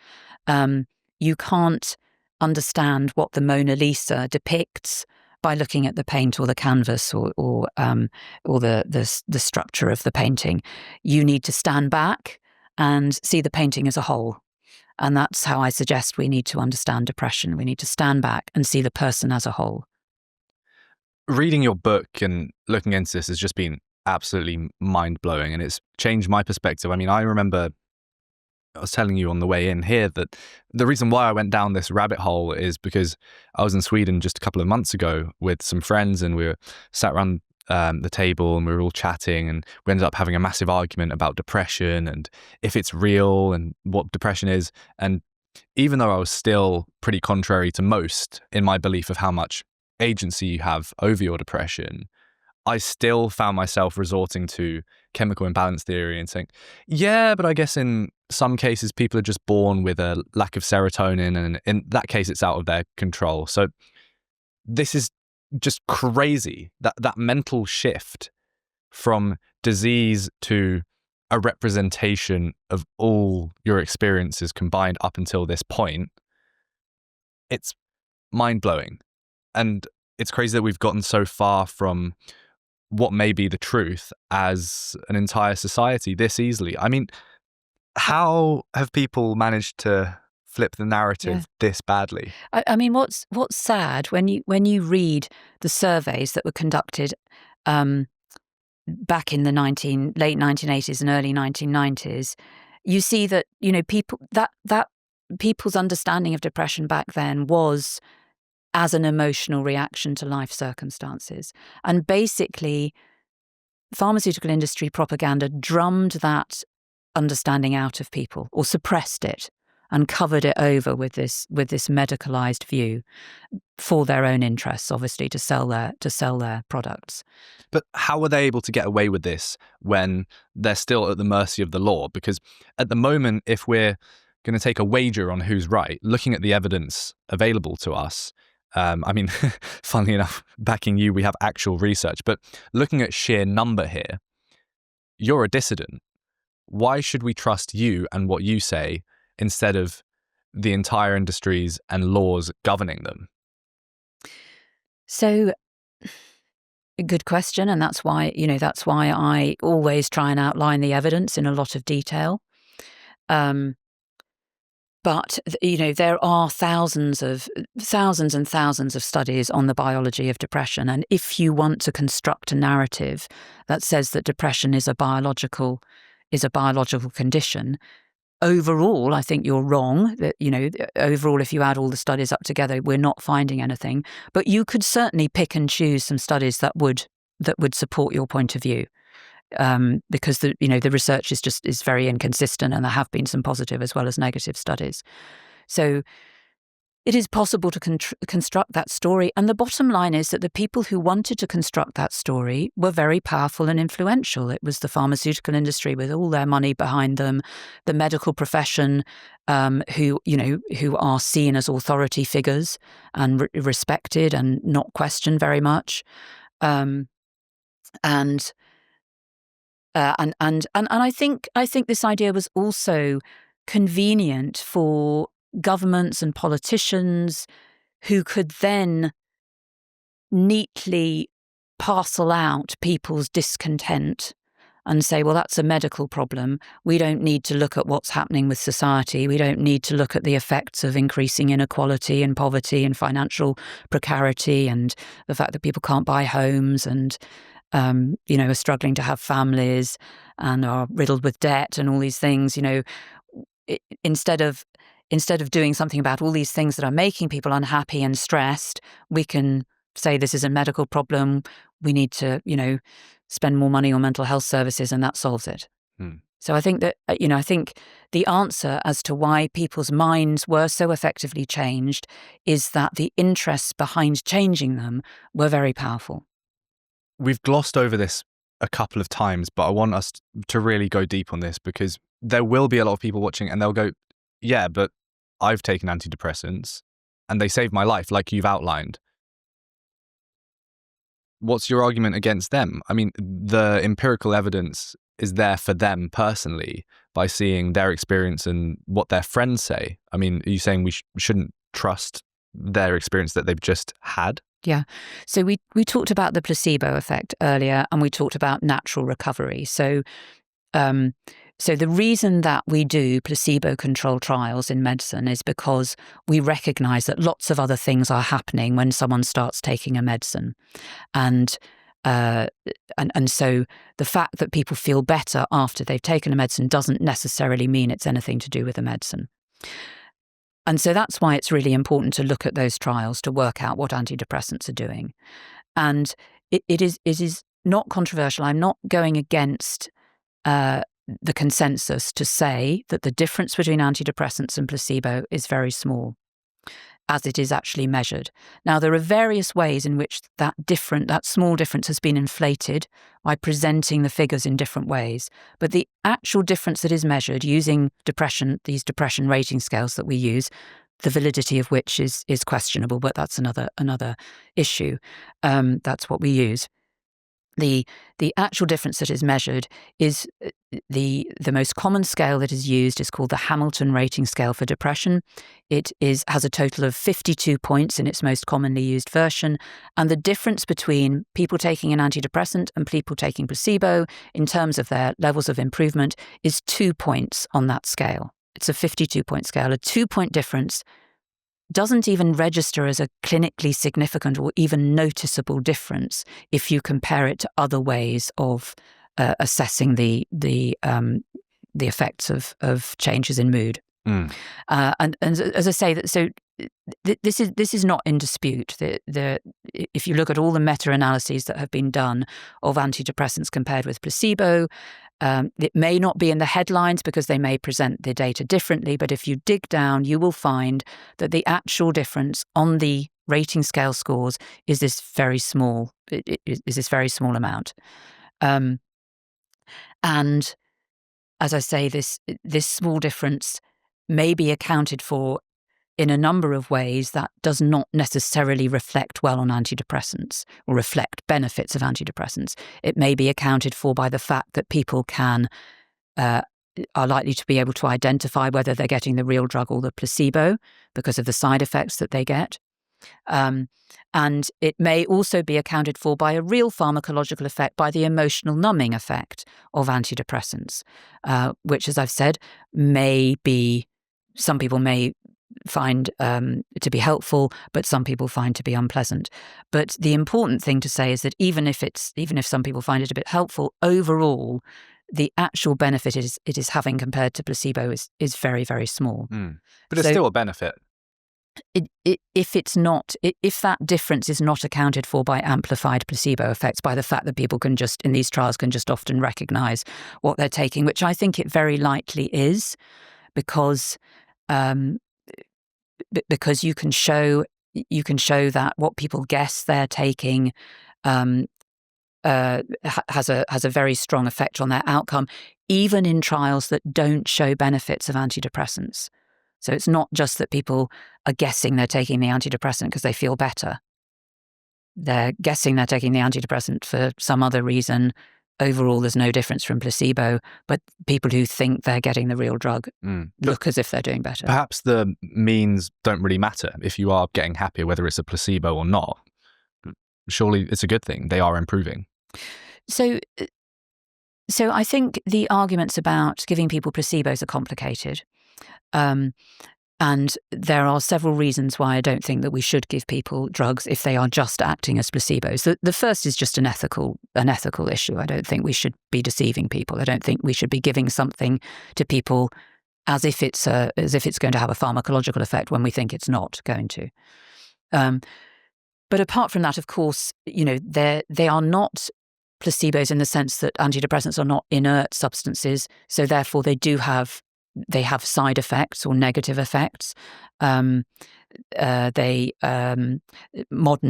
You can't understand what the Mona Lisa depicts by looking at the paint or the canvas or the structure of the painting. You need to stand back and see the painting as a whole. And that's how I suggest we need to understand depression. We need to stand back and see the person as a whole. Reading your book and looking into this has just been absolutely mind-blowing, and it's changed my perspective. I mean, I remember I was telling you on the way in here that the reason why I went down this rabbit hole is because I was in Sweden just a couple of months ago with some friends, and we were sat around the table and we were all chatting, and we ended up having a massive argument about depression and if it's real and what depression is. And even though I was still pretty contrary to most in my belief of how much agency you have over your depression, I still found myself resorting to chemical imbalance theory and saying, yeah, but I guess in some cases people are just born with a lack of serotonin, and in that case it's out of their control. So this is just crazy, that mental shift from disease to a representation of all your experiences combined up until this point. It's mind-blowing. And it's crazy that we've gotten so far from what may be the truth as an entire society this easily. I mean, how have people managed to flip the narrative this badly? I mean, what's sad when you read the surveys that were conducted back in the late 1980s and early 1990s, you see that people's understanding of depression back then was as an emotional reaction to life circumstances. And basically, pharmaceutical industry propaganda drummed that understanding out of people, or suppressed it and covered it over with this medicalised view for their own interests, obviously, to sell their products. But how are they able to get away with this when they're still at the mercy of the law? Because at the moment, if we're going to take a wager on who's right, looking at the evidence available to us, I mean, funnily enough, backing you, we have actual research, but looking at sheer number here, you're a dissident. Why should we trust you and what you say instead of the entire industries and laws governing them? So, a good question, and that's why I always try and outline the evidence in a lot of detail. But there are thousands and thousands of studies on the biology of depression, and if you want to construct a narrative that says that depression is a biological condition, overall, I think you're wrong. That, overall, if you add all the studies up together, we're not finding anything. But you could certainly pick and choose some studies that would support your point of view, because the research is very inconsistent, and there have been some positive as well as negative studies. So it is possible to construct that story. And the bottom line is that the people who wanted to construct that story were very powerful and influential. It was the pharmaceutical industry with all their money behind them, the medical profession, who are seen as authority figures and respected and not questioned very much. And I think this idea was also convenient for governments and politicians, who could then neatly parcel out people's discontent and say, well, that's a medical problem. We don't need to look at what's happening with society. We don't need to look at the effects of increasing inequality and poverty and financial precarity and the fact that people can't buy homes and are struggling to have families and are riddled with debt and all these things. Instead of doing something about all these things that are making people unhappy and stressed, we can say this is a medical problem. We need to, spend more money on mental health services, and that solves it. So I think that, I think the answer as to why people's minds were so effectively changed is that the interests behind changing them were very powerful. We've glossed over this a couple of times, but I want us to really go deep on this, because there will be a lot of people watching and they'll go, yeah, but I've taken antidepressants and they saved my life, like you've outlined. What's your argument against them? I mean, the empirical evidence is there for them personally by seeing their experience and what their friends say. I mean, are you saying we shouldn't trust their experience that they've just had? Yeah. So we talked about the placebo effect earlier, and we talked about natural recovery. So the reason that we do placebo-controlled trials in medicine is because we recognise that lots of other things are happening when someone starts taking a medicine, and so the fact that people feel better after they've taken a medicine doesn't necessarily mean it's anything to do with the medicine. And so that's why it's really important to look at those trials to work out what antidepressants are doing. And it is not controversial. I'm not going against the consensus to say that the difference between antidepressants and placebo is very small, as it is actually measured. Now, there are various ways in which that small difference has been inflated by presenting the figures in different ways. But the actual difference that is measured using these depression rating scales that we use, the validity of which is questionable, but that's another issue. That's what we use. The actual difference that is measured is the most common scale that is used is called the Hamilton Rating Scale for Depression. It has a total of 52 points in its most commonly used version, and the difference between people taking an antidepressant and people taking placebo in terms of their levels of improvement is 2 points on that scale. It's a 52-point scale. A 2-point difference doesn't even register as a clinically significant or even noticeable difference if you compare it to other ways of assessing the effects of changes in mood. And as I say, this is not in dispute. If you look at all the meta-analyses that have been done of antidepressants compared with placebo, it may not be in the headlines because they may present the data differently, but if you dig down, you will find that the actual difference on the rating scale scores is this very small. Is this very small amount, and as I say, this small difference may be accounted for in a number of ways that does not necessarily reflect well on antidepressants or reflect benefits of antidepressants. It may be accounted for by the fact that people are likely to be able to identify whether they're getting the real drug or the placebo because of the side effects that they get. And it may also be accounted for by a real pharmacological effect, by the emotional numbing effect of antidepressants, which, as I've said, some people may find to be helpful, but some people find to be unpleasant. But the important thing to say is that even if some people find it a bit helpful, overall, the actual benefit it is having compared to placebo is very, very small. But it's still a benefit. If that difference is not accounted for by amplified placebo effects, by the fact that people can just, in these trials, can just often recognize what they're taking, which I think it very likely is, because you can show that what people guess they're taking has a very strong effect on their outcome, even in trials that don't show benefits of antidepressants. So it's not just that people are guessing they're taking the antidepressant because they feel better. They're guessing they're taking the antidepressant for some other reason. Overall, there's no difference from placebo, but people who think they're getting the real drug look as if they're doing better. Perhaps the means don't really matter if you are getting happier, whether it's a placebo or not. Surely it's a good thing. They are improving. So I think the arguments about giving people placebos are complicated. And there are several reasons why I don't think that we should give people drugs if they are just acting as placebos. The first is just an ethical issue. I don't think we should be deceiving people. I don't think we should be giving something to people as if it's going to have a pharmacological effect when we think it's not going to. But apart from that, of course, they are not placebos in the sense that antidepressants are not inert substances. So therefore, they have side effects or negative effects. Modern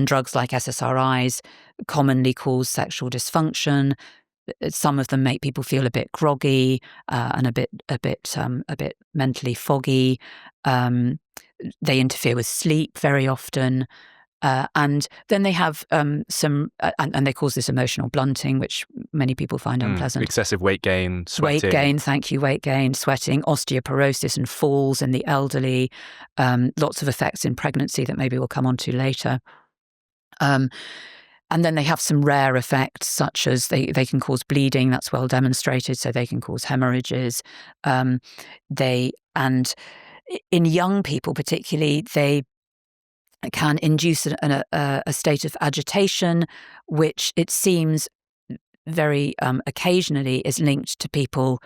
drugs like SSRIs commonly cause sexual dysfunction. Some of them make people feel a bit groggy and a bit mentally foggy. They interfere with sleep very often. And then they have and they cause this emotional blunting, which many people find unpleasant. Excessive weight gain, sweating. Weight gain, sweating, osteoporosis and falls in the elderly, lots of effects in pregnancy that maybe we'll come on to later. And then they have some rare effects, such as they can cause bleeding. That's well demonstrated. So they can cause hemorrhages. And in young people particularly, they can induce a state of agitation, which it seems very occasionally is linked to people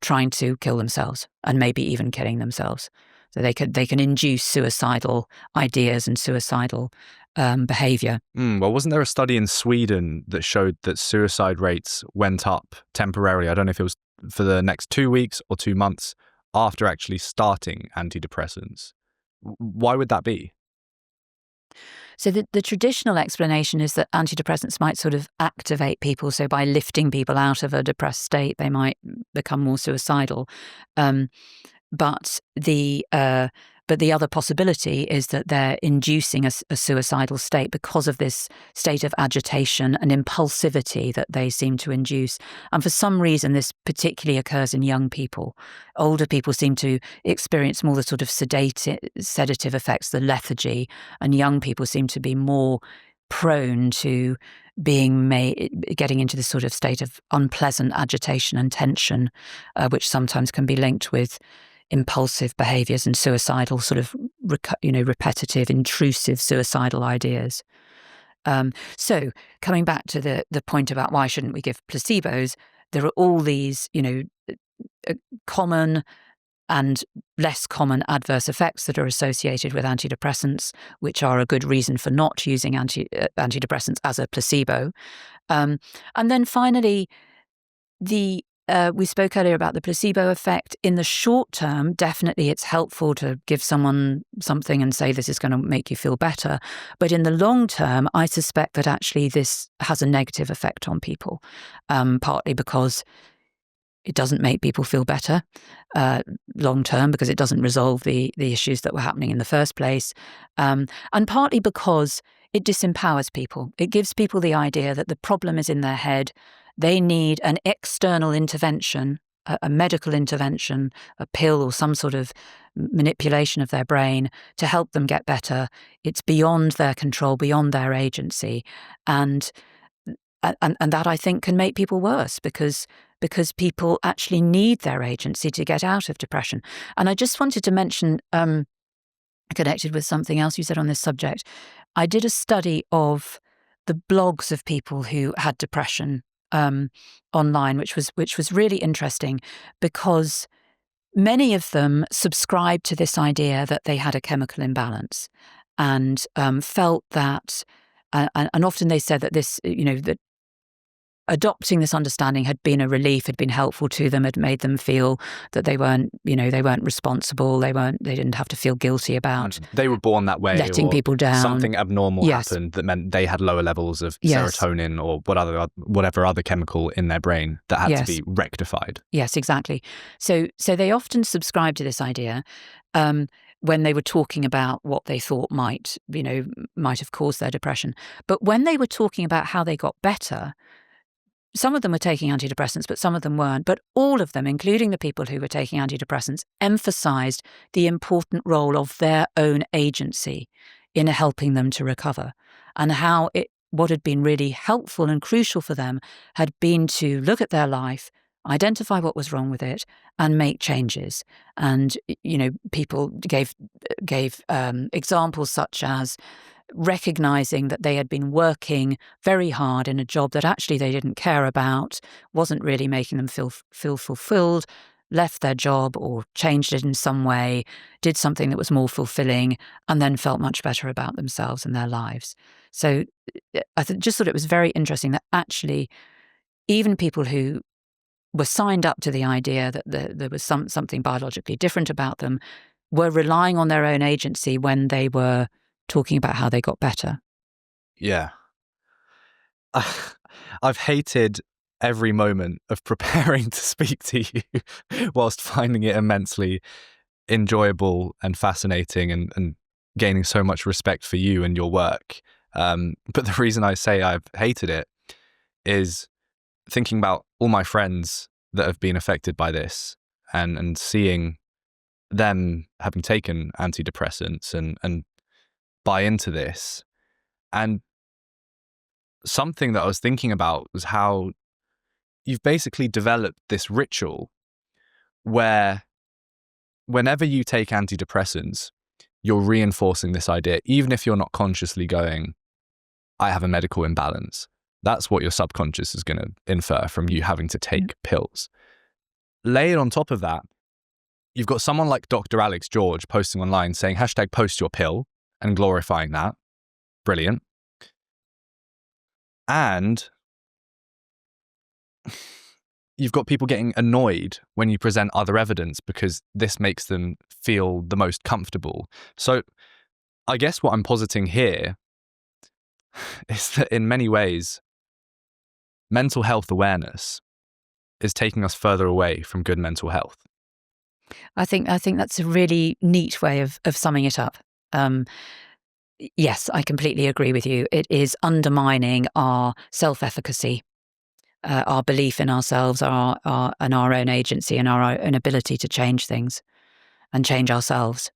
trying to kill themselves and maybe even killing themselves. So they can induce suicidal ideas and suicidal behaviour. Well, wasn't there a study in Sweden that showed that suicide rates went up temporarily? I don't know if it was for the next 2 weeks or 2 months after actually starting antidepressants. Why would that be? So the traditional explanation is that antidepressants might sort of activate people. So by lifting people out of a depressed state, they might become more suicidal. But the other possibility is that they're inducing a suicidal state because of this state of agitation and impulsivity that they seem to induce. And for some reason, this particularly occurs in young people. Older people seem to experience more the sort of sedative effects, the lethargy, and young people seem to be more prone to getting into this sort of state of unpleasant agitation and tension, which sometimes can be linked with impulsive behaviours and suicidal sort of repetitive, intrusive suicidal ideas. So coming back to the point about why shouldn't we give placebos, there are all these common and less common adverse effects that are associated with antidepressants, which are a good reason for not using antidepressants as a placebo. And then finally, we spoke earlier about the placebo effect. In the short term, definitely it's helpful to give someone something and say this is going to make you feel better. But in the long term, I suspect that actually this has a negative effect on people, partly because it doesn't make people feel better long term, because it doesn't resolve the issues that were happening in the first place, and partly because it disempowers people. It gives people the idea that the problem is in their head. They need an external intervention, a medical intervention, a pill or some sort of manipulation of their brain to help them get better. It's beyond their control, beyond their agency. And that, I think, can make people worse because people actually need their agency to get out of depression. And I just wanted to mention, connected with something else you said on this subject, I did a study of the blogs of people who had depression online, which was really interesting, because many of them subscribed to this idea that they had a chemical imbalance, and felt that, and often they said that this, that adopting this understanding had been a relief, had been helpful to them, had made them feel that they weren't responsible, they didn't have to feel guilty about they were born that way, letting or people down. Something abnormal Yes. happened that meant they had lower levels of Yes. serotonin or whatever other chemical in their brain that had Yes. to be rectified. Yes, exactly. So they often subscribed to this idea when they were talking about what they thought might have caused their depression. But when they were talking about how they got better, some of them were taking antidepressants, but some of them weren't. But all of them, including the people who were taking antidepressants, emphasized the important role of their own agency in helping them to recover, and how what had been really helpful and crucial for them had been to look at their life, identify what was wrong with it, and make changes. And people gave examples such as recognizing that they had been working very hard in a job that actually they didn't care about, wasn't really making them feel fulfilled, left their job or changed it in some way, did something that was more fulfilling, and then felt much better about themselves and their lives. So I just thought it was very interesting that actually even people who were signed up to the idea that there was something biologically different about them were relying on their own agency when they were talking about how they got better. Yeah. I've hated every moment of preparing to speak to you whilst finding it immensely enjoyable and fascinating and gaining so much respect for you and your work. But the reason I say I've hated it is thinking about all my friends that have been affected by this and seeing them having taken antidepressants and buy into this. And something that I was thinking about was how you've basically developed this ritual where whenever you take antidepressants, you're reinforcing this idea, even if you're not consciously going, I have a medical imbalance. That's what your subconscious is going to infer from you having to take pills. Layered on top of that, you've got someone like Dr. Alex George posting online saying #post your pill and glorifying that. Brilliant. And you've got people getting annoyed when you present other evidence because this makes them feel the most comfortable. So I guess what I'm positing here is that in many ways, mental health awareness is taking us further away from good mental health. I think that's a really neat way of summing it up. Yes, I completely agree with you. It is undermining our self-efficacy, our belief in ourselves, and our own agency and our own ability to change things and change ourselves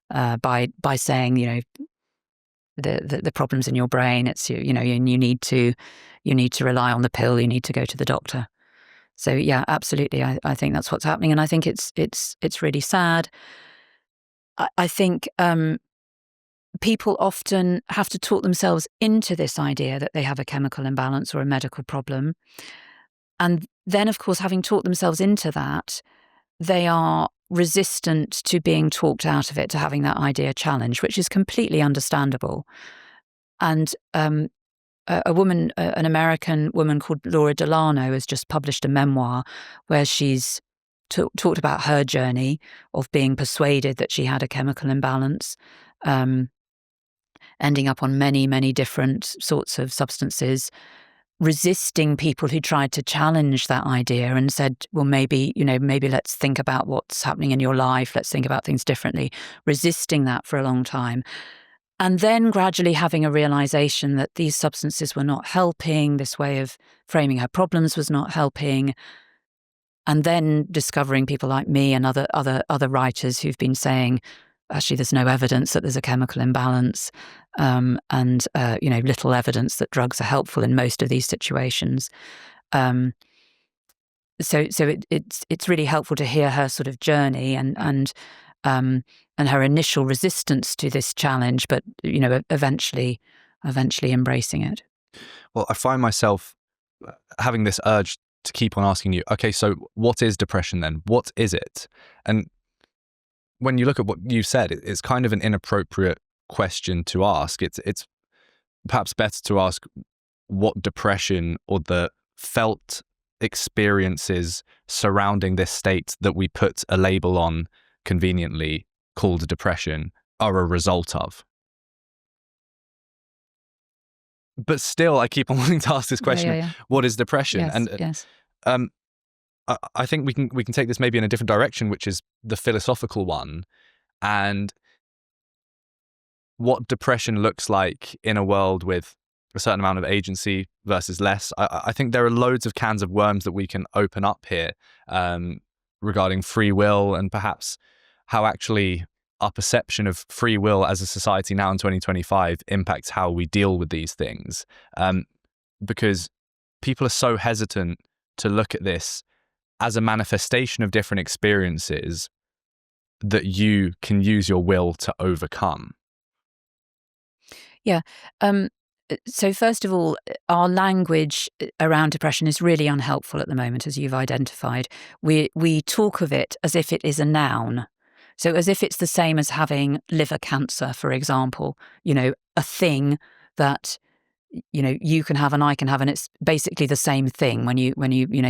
by saying, the problems in your brain. It's you need to rely on the pill. You need to go to the doctor. So yeah, absolutely. I think that's what's happening, and I think it's really sad. I think people often have to talk themselves into this idea that they have a chemical imbalance or a medical problem. And then, of course, having talked themselves into that, they are resistant to being talked out of it, to having that idea challenged, which is completely understandable. And an American woman called Laura Delano has just published a memoir where she's talked about her journey of being persuaded that she had a chemical imbalance, ending up on many, many different sorts of substances, resisting people who tried to challenge that idea and said, well, maybe let's think about what's happening in your life. Let's think about things differently, resisting that for a long time. And then gradually having a realization that these substances were not helping, this way of framing her problems was not helping. And then discovering people like me and other writers who've been saying, actually, there's no evidence that there's a chemical imbalance, and little evidence that drugs are helpful in most of these situations. So it's really helpful to hear her sort of journey and her initial resistance to this challenge, but eventually embracing it. Well, I find myself having this urge to keep on asking you, okay, so what is depression then? What is it? And when you look at what you said, it's kind of an inappropriate question to ask. It's perhaps better to ask what depression or the felt experiences surrounding this state that we put a label on conveniently called depression are a result of. But still, I keep on wanting to ask this question: what is depression? Yes, and yes. I think we can take this maybe in a different direction, which is the philosophical one, and what depression looks like in a world with a certain amount of agency versus less. I think there are loads of cans of worms that we can open up here regarding free will, and perhaps how actually our perception of free will as a society now in 2025 impacts how we deal with these things. Because people are so hesitant to look at this as a manifestation of different experiences that you can use your will to overcome. Yeah. So first of all, our language around depression is really unhelpful at the moment, as you've identified. We talk of it as if it is a noun. So as if it's the same as having liver cancer, for example, a thing that, you can have and I can have, and it's basically the same thing. When you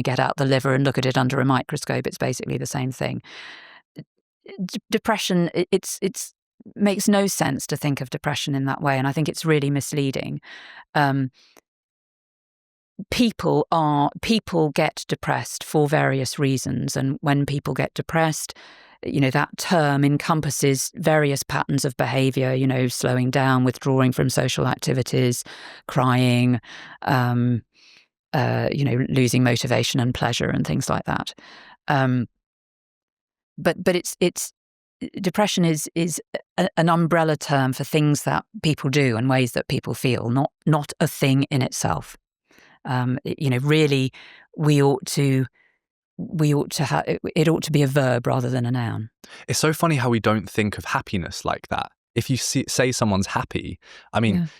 get out the liver and look at it under a microscope, it's basically the same thing. Depression, it's makes no sense to think of depression in that way, and I think it's really misleading. People get depressed for various reasons, and when people get depressed, that term encompasses various patterns of behavior, slowing down, withdrawing from social activities, crying, losing motivation and pleasure and things like that. But it's depression is an umbrella term for things that people do and ways that people feel, not a thing in itself. Really, it ought to be a verb rather than a noun. It's so funny how we don't think of happiness like that. If you say someone's happy,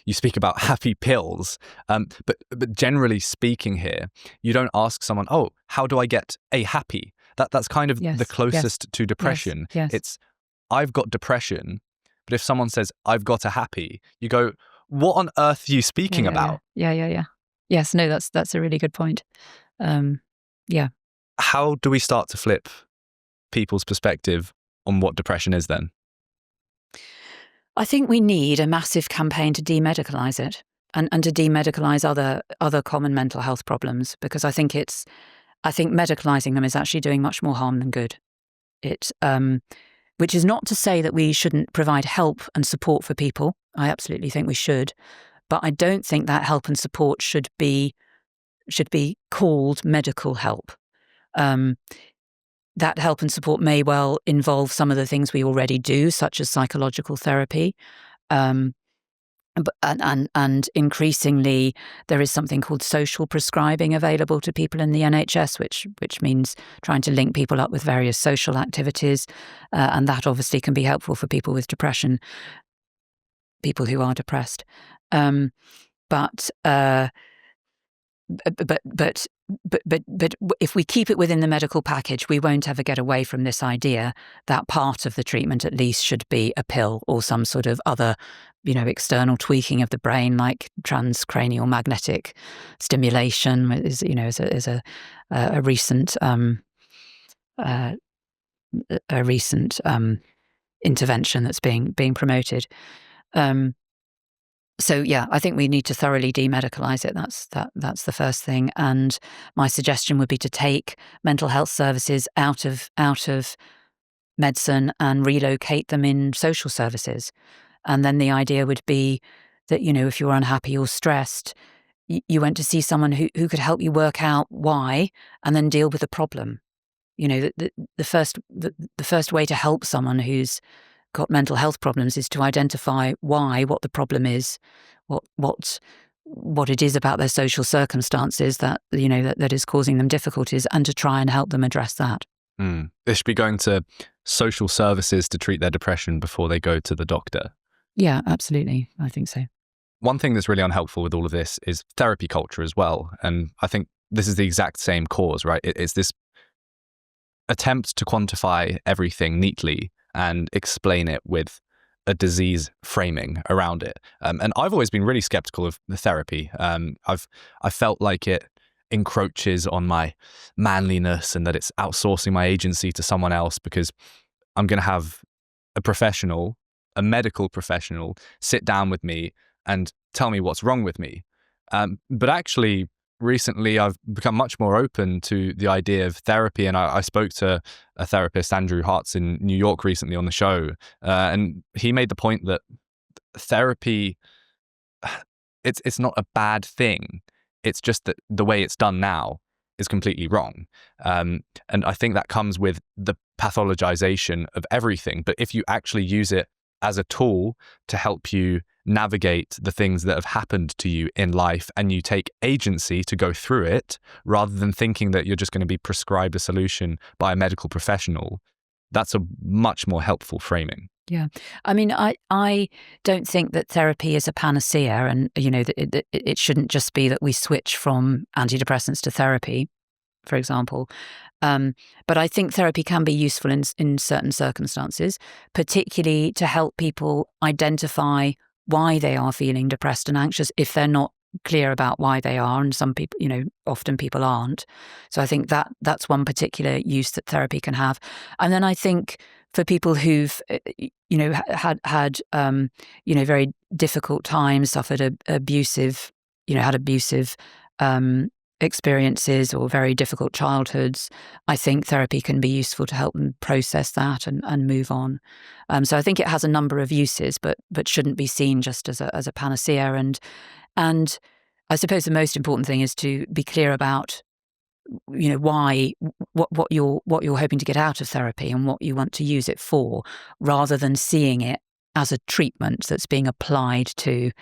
you speak about happy pills, but generally speaking here, you don't ask someone, oh, how do I get a happy? That's kind of the closest to depression. Yes. It's, I've got depression, but if someone says, I've got a happy, you go, what on earth are you speaking about? Yeah. Yes, no, that's a really good point. Yeah. How do we start to flip people's perspective on what depression is then? I think we need a massive campaign to demedicalise it and to demedicalise other common mental health problems, because I think medicalising them is actually doing much more harm than good. Which is not to say that we shouldn't provide help and support for people. I absolutely think we should, but I don't think that help and support should be called medical help. That help and support may well involve some of the things we already do, such as psychological therapy. And increasingly, there is something called social prescribing available to people in the NHS, which means trying to link people up with various social activities, and that obviously can be helpful for people with depression, people who are depressed. But if we keep it within the medical package, we won't ever get away from this idea that part of the treatment at least should be a pill or some sort of other, external tweaking of the brain, like transcranial magnetic stimulation is a recent intervention that's being promoted. So yeah, I think we need to thoroughly demedicalise it. That's the first thing. And my suggestion would be to take mental health services out of medicine and relocate them in social services. And then the idea would be that, if you're unhappy or stressed, you went to see someone who could help you work out why and then deal with the problem. The first way to help someone who's got mental health problems is to identify what the problem is, what it is about their social circumstances that is causing them difficulties, and to try and help them address that. They should be going to social services to treat their depression before they go to the doctor. Yeah, absolutely. I think so. one thing that's really unhelpful with all of this is therapy culture as well. And I think this is the exact same cause, right? It's this attempt to quantify everything neatly and explain it with a disease framing around it. And I've always been really skeptical of the therapy. I felt like it encroaches on my manliness and that it's outsourcing my agency to someone else, because I'm going to have a professional, a medical professional, sit down with me and tell me what's wrong with me. But actually, recently, I've become much more open to the idea of therapy. And I spoke to a therapist, Andrew Hartz, in New York recently on the show. And he made the point that therapy, it's not a bad thing. It's just that the way it's done now is completely wrong. And I think that comes with the pathologization of everything. But if you actually use it as a tool to help you navigate the things that have happened to you in life, and you take agency to go through it, rather than thinking that you're just going to be prescribed a solution by a medical professional, that's a much more helpful framing. Yeah. I mean, I don't think that therapy is a panacea, and, that it shouldn't just be that we switch from antidepressants to therapy, for example. But I think therapy can be useful in certain circumstances, particularly to help people identify why they are feeling depressed and anxious if they're not clear about why they are. And some people, often people aren't. So I think that's one particular use that therapy can have. And then I think for people who've, had very difficult times, suffered abusive, had abusive experiences or very difficult childhoods, I think therapy can be useful to help them process that and move on. So I think it has a number of uses, but shouldn't be seen just as a panacea. And I suppose the most important thing is to be clear about, why, what you're hoping to get out of therapy and what you want to use it for, rather than seeing it as a treatment that's being applied to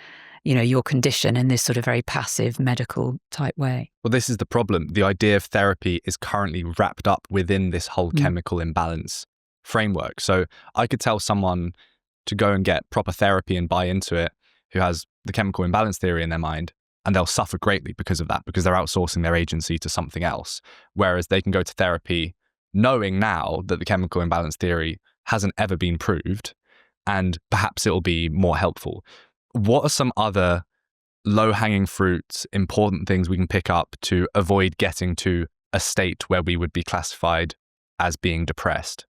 your condition in this sort of very passive medical type way. Well, this is the problem. The idea of therapy is currently wrapped up within this whole chemical imbalance framework. So I could tell someone to go and get proper therapy and buy into it, who has the chemical imbalance theory in their mind, and they'll suffer greatly because of that, because they're outsourcing their agency to something else. Whereas they can go to therapy knowing now that the chemical imbalance theory hasn't ever been proved, and perhaps it'll be more helpful. What are some other low-hanging fruits, important things we can pick up to avoid getting to a state where we would be classified as being depressed?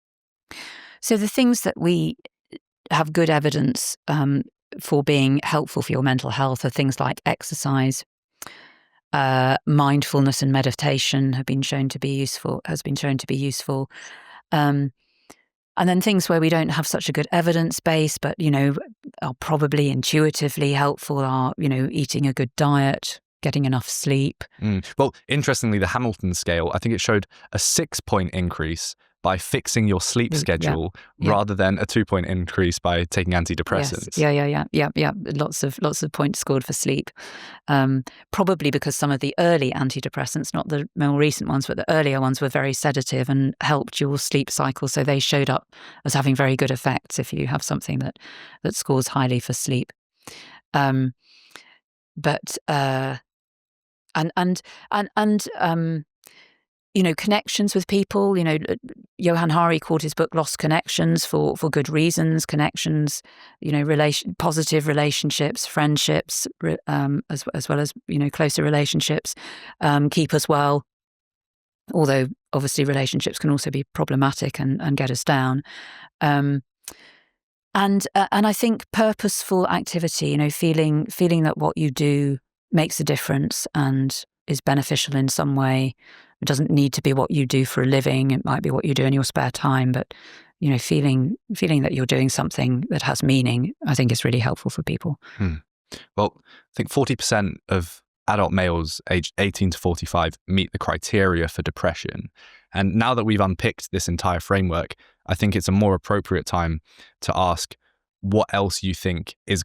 So the things that we have good evidence for being helpful for your mental health are things like exercise, mindfulness and meditation has been shown to be useful. And then things where we don't have such a good evidence base, but, are probably intuitively helpful are, eating a good diet, getting enough sleep. Well, interestingly, the Hamilton scale, I think it showed a 6-point increase by fixing your sleep schedule rather than a 2-point increase by taking antidepressants. Yes. Yeah. Lots of points scored for sleep. Probably because some of the early antidepressants, not the more recent ones, but the earlier ones were very sedative and helped your sleep cycle. So they showed up as having very good effects if you have something that scores highly for sleep. Connections with people. Johann Hari called his book "Lost Connections" for good reasons. Connections, positive relationships, friendships, as well as closer relationships, keep us well. Although obviously relationships can also be problematic and get us down. And I think purposeful activity. Feeling that what you do makes a difference and is beneficial in some way. It doesn't need to be what you do for a living. It might be what you do in your spare time, but feeling that you're doing something that has meaning, I think is really helpful for people. Well, I think 40% of adult males aged 18 to 45 meet the criteria for depression. And now that we've unpicked this entire framework, I think it's a more appropriate time to ask what else you think is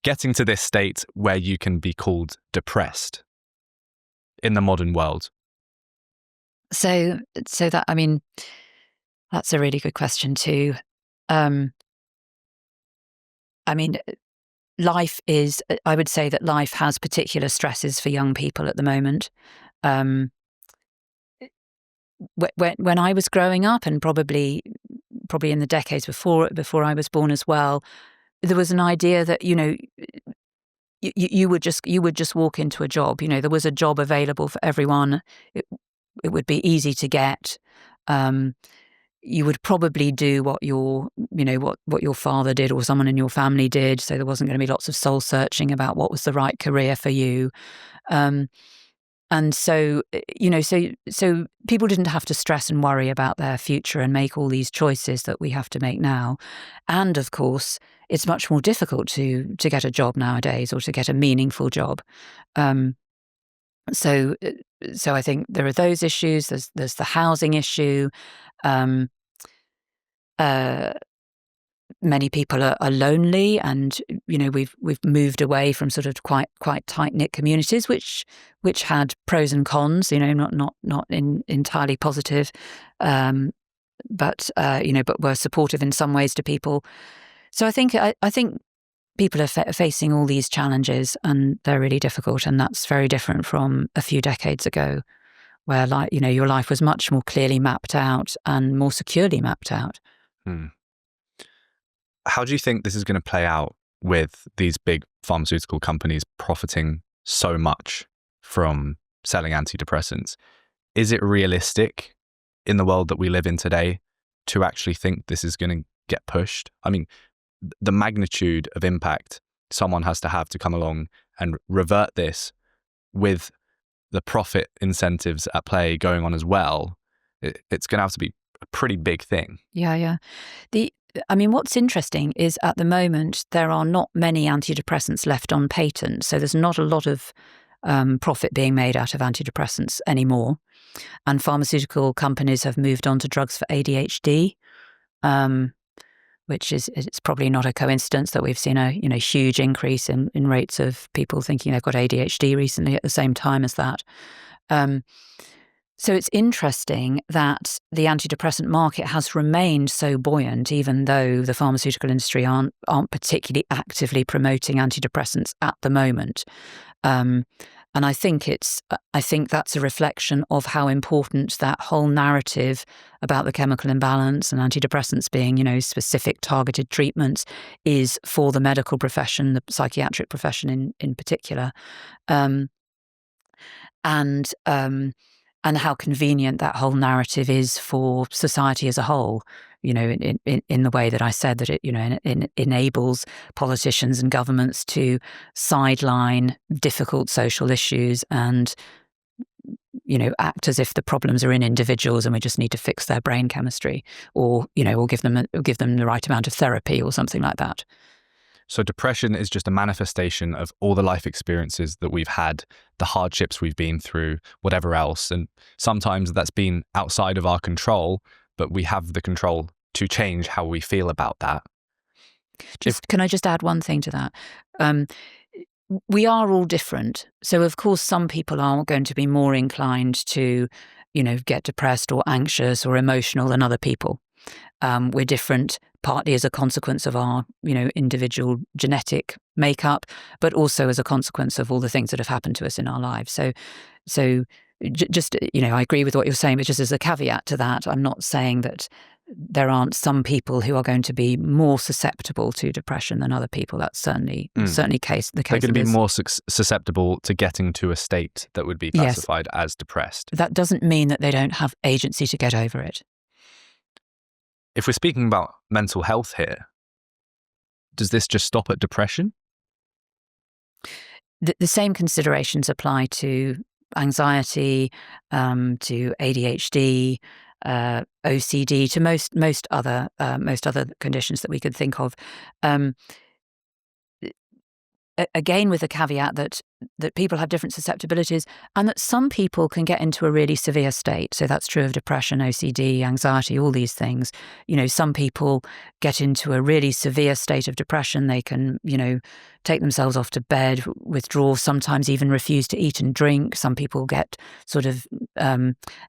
getting to this state where you can be called depressed in the modern world. So that, that's a really good question too. I would say that life has particular stresses for young people at the moment. When I was growing up, and probably in the decades before I was born as well, there was an idea that, you know, you would just walk into a job. You know, there was a job available for everyone. It would be easy to get. You would probably do what your father did or someone in your family did. So there wasn't going to be lots of soul searching about what was the right career for you. And so, you know, so people didn't have to stress and worry about their future and make all these choices that we have to make now. And of course, it's much more difficult to get a job nowadays, or to get a meaningful job. So I think there are those issues. There's the housing issue. Many people are lonely, and you know, we've moved away from sort of quite tight knit communities, which had pros and cons. You know, not entirely positive, but were supportive in some ways to people. So I think people are facing all these challenges, and they're really difficult, and that's very different from a few decades ago, where, like, you know, your life was much more clearly mapped out and more securely mapped out. How do you think this is going to play out with these big pharmaceutical companies profiting so much from selling antidepressants? Is it realistic in the world that we live in today to actually think this is going to get pushed? I mean, the magnitude of impact someone has to have to come along and revert this, with the profit incentives at play going on as well. It's going to have to be a pretty big thing. Yeah. I mean, what's interesting is at the moment there are not many antidepressants left on patent, so there's not a lot of profit being made out of antidepressants anymore. And pharmaceutical companies have moved on to drugs for ADHD, which it's probably not a coincidence that we've seen a huge increase in rates of people thinking they've got ADHD recently at the same time as that. So it's interesting that the antidepressant market has remained so buoyant, even though the pharmaceutical industry aren't particularly actively promoting antidepressants at the moment. And I think that's a reflection of how important that whole narrative about the chemical imbalance and antidepressants being, you know, specific targeted treatments is for the medical profession, the psychiatric profession in particular, and how convenient that whole narrative is for society as a whole. You know, in the way that I said that it enables politicians and governments to sideline difficult social issues and, you know, act as if the problems are in individuals and we just need to fix their brain chemistry, or give them the right amount of therapy or something like that. So depression is just a manifestation of all the life experiences that we've had, the hardships we've been through, whatever else. And sometimes that's been outside of our control, but we have the control to change how we feel about that. Can I just add one thing to that? We are all different. So of course, some people are going to be more inclined to, you know, get depressed or anxious or emotional than other people. We're different, partly as a consequence of our, you know, individual genetic makeup, but also as a consequence of all the things that have happened to us in our lives. So just, you know, I agree with what you're saying, but just as a caveat to that, I'm not saying that there aren't some people who are going to be more susceptible to depression than other people. That's certainly the case. They're going to be more susceptible to getting to a state that would be classified as depressed. That doesn't mean that they don't have agency to get over it. If we're speaking about mental health here, does this just stop at depression? The same considerations apply to anxiety, to ADHD, OCD, to most other conditions that we could think of. Again, with the caveat that people have different susceptibilities, and that some people can get into a really severe state. So that's true of depression, OCD, anxiety, all these things. You know, some people get into a really severe state of depression. They can, you know, take themselves off to bed, withdraw, sometimes even refuse to eat and drink. Some people get sort of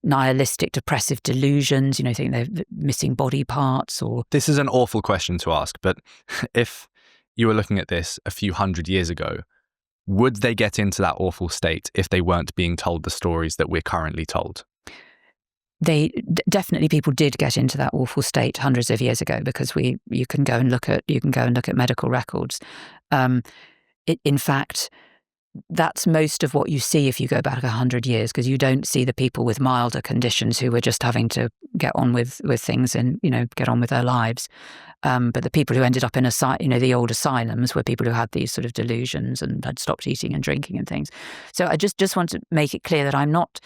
nihilistic depressive delusions, you know, think they're missing body parts. Or this is an awful question to ask, but if you were looking at this a few hundred years ago, would they get into that awful state if they weren't being told the stories that we're currently told? Definitely people did get into that awful state hundreds of years ago, because you can go and look at medical records. In fact, that's most of what you see if you go back 100 years, because you don't see the people with milder conditions who were just having to get on with things and, get on with their lives. But the people who ended up in the old asylums were people who had these sort of delusions and had stopped eating and drinking and things. So I just want to make it clear that I'm not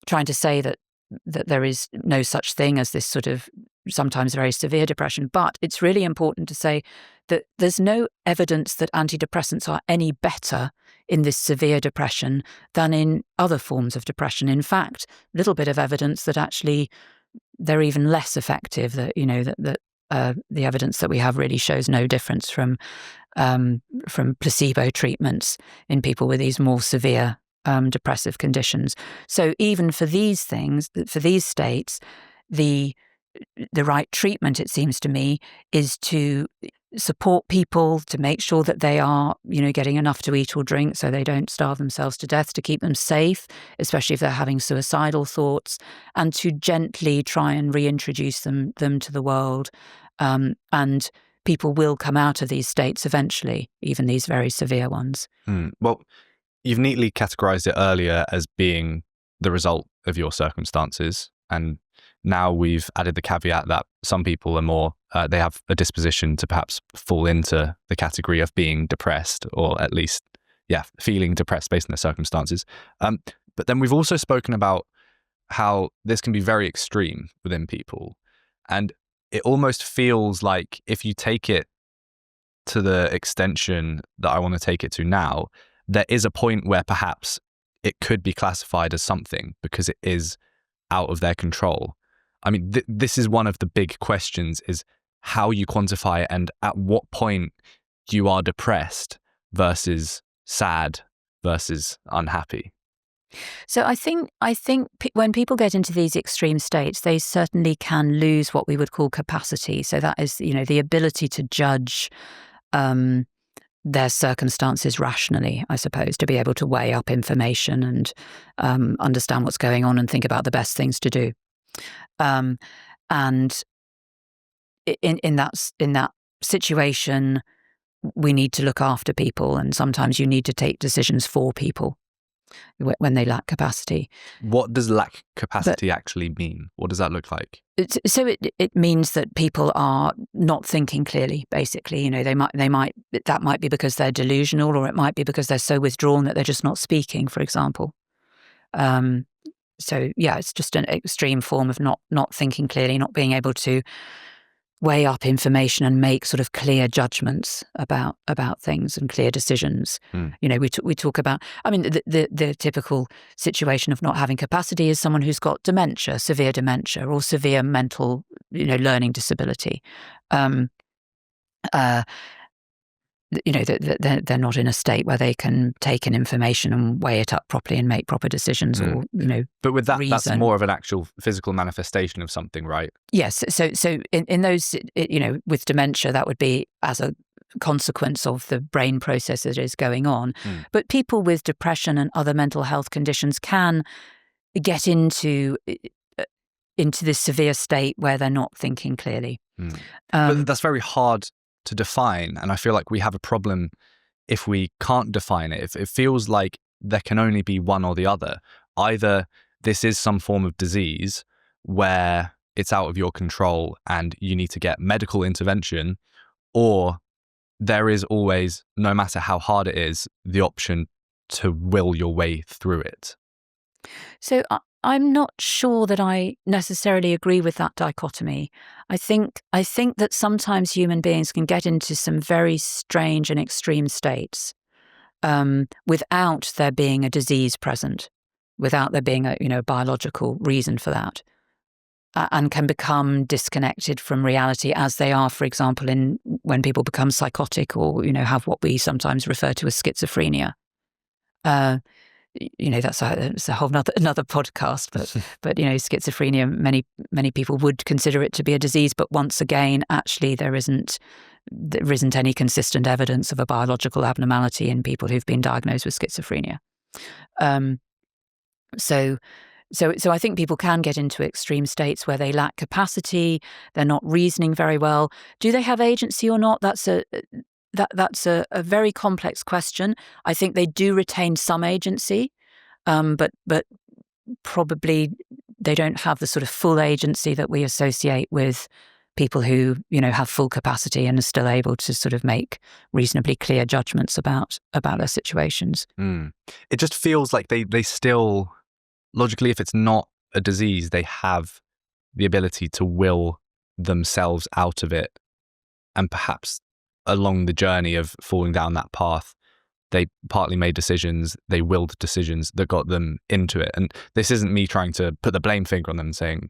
trying to say that there is no such thing as this sort of sometimes very severe depression, but it's really important to say that there's no evidence that antidepressants are any better in this severe depression than in other forms of depression. In fact, a little bit of evidence that actually they're even less effective, that the evidence that we have really shows no difference from placebo treatments in people with these more severe depressive conditions. So even for these things, for these states, the right treatment, it seems to me, is to support people, to make sure that they are, getting enough to eat or drink so they don't starve themselves to death, to keep them safe, especially if they're having suicidal thoughts, and to gently try and reintroduce them to the world. And people will come out of these states eventually, even these very severe ones. Well, you've neatly categorized it earlier as being the result of your circumstances. And now we've added the caveat that some people are more, they have a disposition to perhaps fall into the category of being depressed, or at least, feeling depressed based on their circumstances. But then we've also spoken about how this can be very extreme within people. And it almost feels like if you take it to the extension that I want to take it to now, there is a point where perhaps it could be classified as something because it is out of their control. I mean, this is one of the big questions, is how you quantify it and at what point you are depressed versus sad versus unhappy. So I think when people get into these extreme states, they certainly can lose what we would call capacity. So that is, the ability to judge their circumstances rationally, I suppose, to be able to weigh up information and understand what's going on and think about the best things to do. And in that situation, we need to look after people, and sometimes you need to take decisions for people when they lack capacity. What does lack capacity actually mean? What does that look like? So it means that people are not thinking clearly, basically. That might be because they're delusional, or it might be because they're so withdrawn that they're just not speaking, for example. It's just an extreme form of not thinking clearly, not being able to weigh up information and make sort of clear judgments about things and clear decisions. We talk about, the typical situation of not having capacity is someone who's got dementia, severe dementia, or severe mental, learning disability. They're not in a state where they can take in information and weigh it up properly and make proper decisions, or But with that, reason. That's more of an actual physical manifestation of something, right? Yes. So in those, with dementia, that would be as a consequence of the brain process that is going on. But people with depression and other mental health conditions can get into this severe state where they're not thinking clearly. But that's very hard to define, and I feel like we have a problem if we can't define it. If it feels like there can only be one or the other. Either this is some form of disease where it's out of your control and you need to get medical intervention, or there is always, no matter how hard it is, the option to will your way through it. So I'm not sure that I necessarily agree with that dichotomy. I think that sometimes human beings can get into some very strange and extreme states without there being a disease present, without there being a biological reason for that, and can become disconnected from reality, as they are, for example, when people become psychotic or have what we sometimes refer to as schizophrenia. That's a whole another podcast. But schizophrenia, many people would consider it to be a disease. But once again, actually, there isn't any consistent evidence of a biological abnormality in people who've been diagnosed with schizophrenia. So I think people can get into extreme states where they lack capacity, they're not reasoning very well. Do they have agency or not? That's a very complex question. I think they do retain some agency, but probably they don't have the sort of full agency that we associate with people who have full capacity and are still able to sort of make reasonably clear judgments about their situations. It just feels like they still, logically, if it's not a disease, they have the ability to will themselves out of it, and perhaps along the journey of falling down that path, they partly made decisions, they willed decisions that got them into it. And this isn't me trying to put the blame finger on them and saying,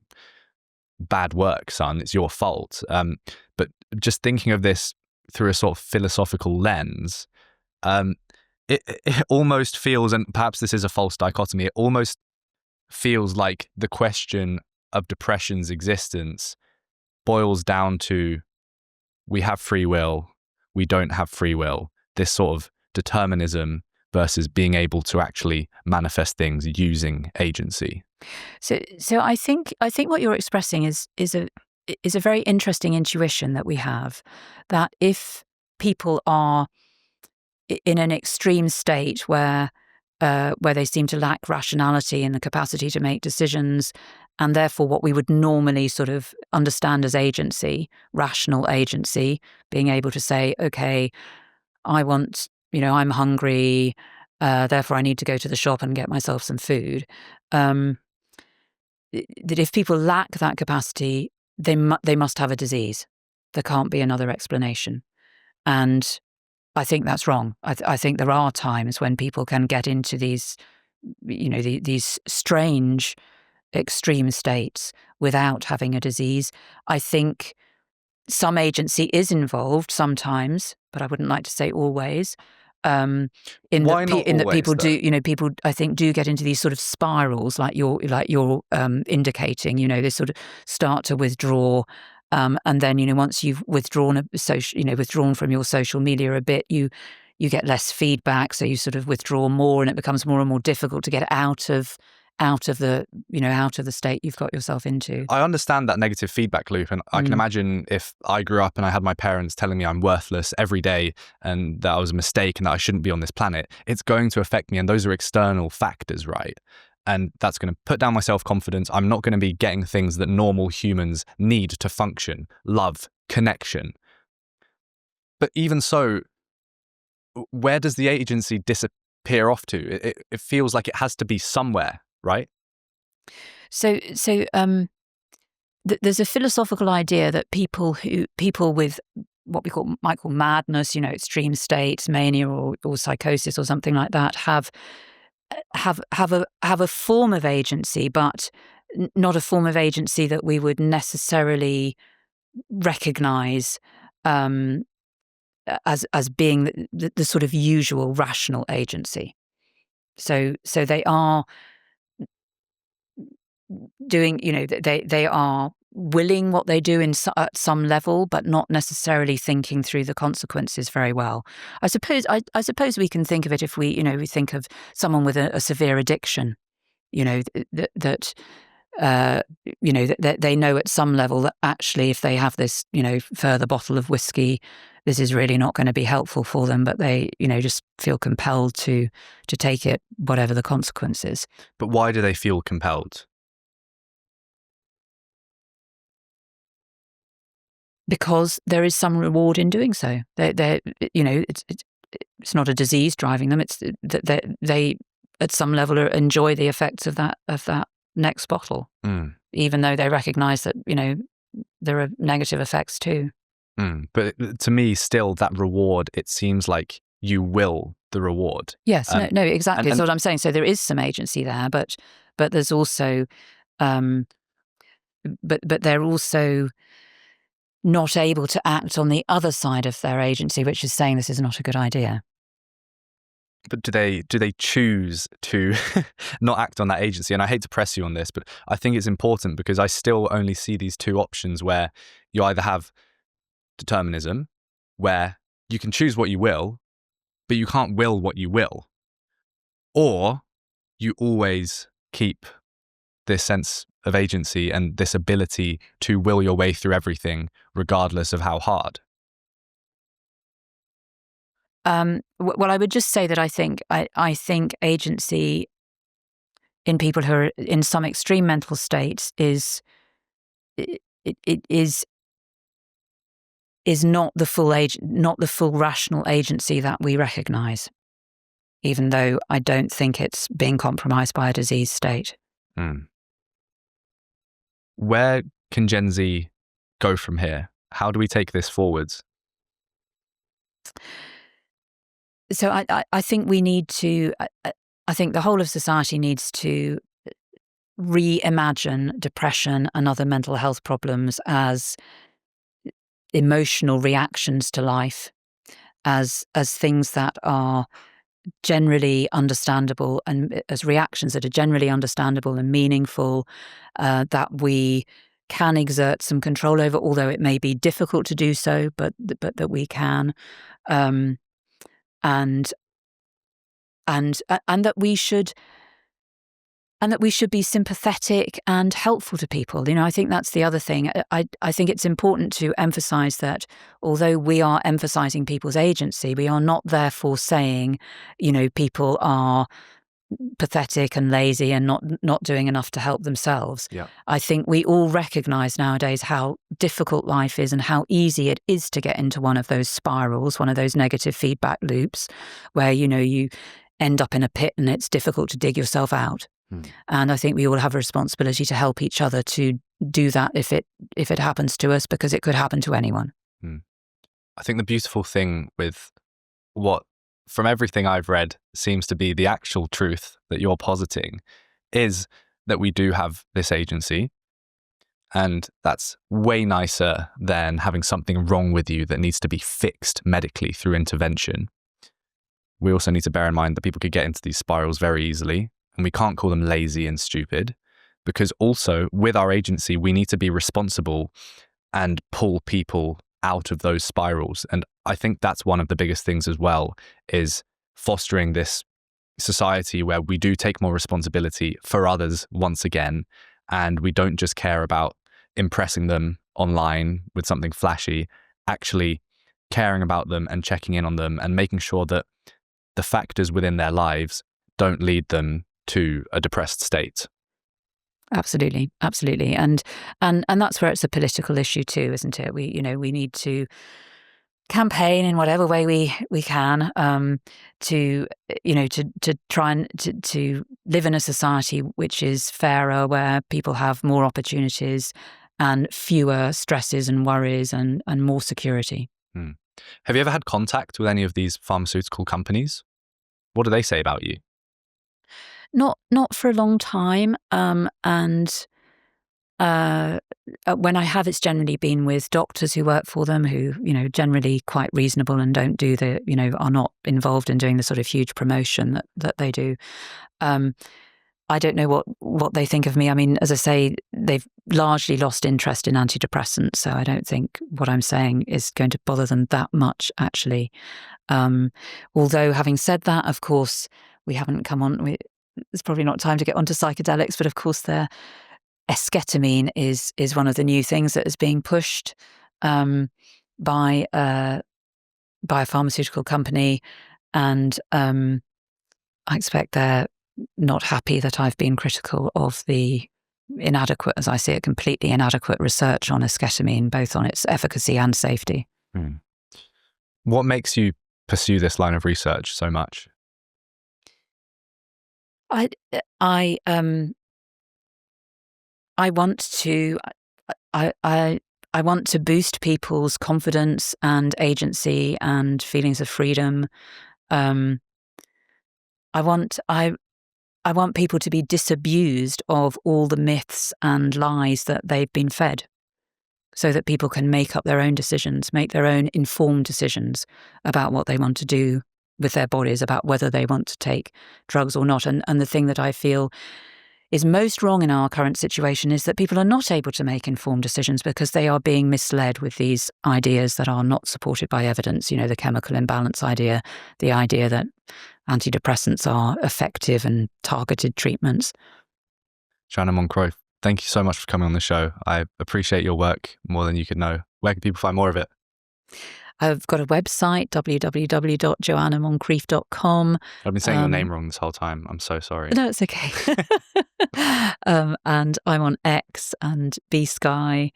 bad work, son, it's your fault. But just thinking of this through a sort of philosophical lens, it almost feels, and perhaps this is a false dichotomy, it almost feels like the question of depression's existence boils down to, we have free will, we don't have free will, this sort of determinism versus being able to actually manifest things using agency. So I think what you're expressing is a very interesting intuition that we have, that if people are in an extreme state where they seem to lack rationality and the capacity to make decisions, and therefore what we would normally sort of understand as agency, rational agency, being able to say, okay, I'm hungry, therefore I need to go to the shop and get myself some food. That if people lack that capacity, they must have a disease. There can't be another explanation. And I think that's wrong. I think there are times when people can get into these, these strange, extreme states without having a disease. I think some agency is involved sometimes, but I wouldn't like to say always. Why not always, people though? do, people I think do get into these sort of spirals, like you're indicating. They sort of start to withdraw. And then, once you've withdrawn withdrawn from your social media a bit, you get less feedback, so you sort of withdraw more, and it becomes more and more difficult to get out of the state you've got yourself into. I understand that negative feedback loop, and I can imagine if I grew up and I had my parents telling me I'm worthless every day and that I was a mistake and that I shouldn't be on this planet, it's going to affect me, and those are external factors, right? And that's going to put down my self-confidence. I'm not going to be getting things that normal humans need to function: love, connection. But even so, where does the agency disappear off to? It feels like it has to be somewhere, right? So there's a philosophical idea that people with what we might call madness, extreme states, mania or psychosis or something like that, have a form of agency, but not a form of agency that we would necessarily recognize as being the sort of usual rational agency. So they are doing, they are willing what they do at some level, but not necessarily thinking through the consequences very well. I suppose we can think of it if we think of someone with a severe addiction, that they know at some level that actually if they have this, further bottle of whiskey, this is really not going to be helpful for them, but they, just feel compelled to take it, whatever the consequences. But why do they feel compelled? Because there is some reward in doing so. It's not a disease driving them. It's that they at some level enjoy the effects of that next bottle, even though they recognise that there are negative effects too. But to me, still, that reward, it seems like you will the reward. Yes, no, exactly. That's what I'm saying. So there is some agency there, but there's also, but they're also not able to act on the other side of their agency, which is saying this is not a good idea. But do they choose to not act on that agency? And I hate to press you on this, but I think it's important because I still only see these two options where you either have determinism, where you can choose what you will, but you can't will what you will, or you always keep this sense of agency and this ability to will your way through everything, regardless of how hard. Well, I would just say that I think agency in people who are in some extreme mental states is not the full rational agency that we recognise, even though I don't think it's being compromised by a disease state. Where can Gen Z go from here? How do we take this forwards? So I think we need to, I think the whole of society needs to reimagine depression and other mental health problems as emotional reactions to life, as things that are generally understandable and as reactions that are generally understandable and meaningful, that we can exert some control over, although it may be difficult to do so, but that we can. And that we should be sympathetic and helpful to people. I think that's the other thing. I think it's important to emphasize that although we are emphasizing people's agency, we are not therefore saying, people are pathetic and lazy and not doing enough to help themselves. Yeah. I think we all recognize nowadays how difficult life is and how easy it is to get into one of those spirals, one of those negative feedback loops where, you end up in a pit and it's difficult to dig yourself out. And I think we all have a responsibility to help each other to do that if it happens to us, because it could happen to anyone. I think the beautiful thing with what, from everything I've read, seems to be the actual truth that you're positing is that we do have this agency. And that's way nicer than having something wrong with you that needs to be fixed medically through intervention. We also need to bear in mind that people could get into these spirals very easily, and we can't call them lazy and stupid, because also with our agency, we need to be responsible and pull people out of those spirals. And I think that's one of the biggest things as well, is fostering this society where we do take more responsibility for others once again, and we don't just care about impressing them online with something flashy, actually caring about them and checking in on them and making sure that the factors within their lives don't lead them to a depressed state. Absolutely. And that's where it's a political issue too, isn't it? We need to campaign in whatever way we can to try and to live in a society which is fairer, where people have more opportunities and fewer stresses and worries and more security. Have you ever had contact with any of these pharmaceutical companies? What do they say about you? Not for a long time, and when I have, it's generally been with doctors who work for them, who generally quite reasonable and don't do are not involved in doing the sort of huge promotion that they do. I don't know what they think of me. I mean, as I say, they've largely lost interest in antidepressants, so I don't think what I'm saying is going to bother them that much, actually. Although, having said that, of course, we haven't come on. There's probably not time to get onto psychedelics, but of course, esketamine is one of the new things that is being pushed by a pharmaceutical company, and I expect they're not happy that I've been critical of the inadequate, as I see it, completely inadequate research on esketamine, both on its efficacy and safety. What makes you pursue this line of research so much? I want to boost people's confidence and agency and feelings of freedom. I want people to be disabused of all the myths and lies that they've been fed, so that people can make up their own decisions, make their own informed decisions about what they want to do with their bodies about whether they want to take drugs or not. And the thing that I feel is most wrong in our current situation is that people are not able to make informed decisions because they are being misled with these ideas that are not supported by evidence. You know, the chemical imbalance idea, the idea that antidepressants are effective and targeted treatments. Joanna Moncrieff, thank you so much for coming on the show. I appreciate your work more than you could know. Where can people find more of it? I've got a website, www.joannamoncrieff.com. I've been saying your name wrong this whole time. I'm so sorry. No, it's okay. And I'm on X and B-Sky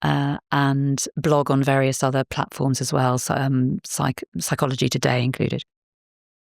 and blog on various other platforms as well, so, Psychology Today included.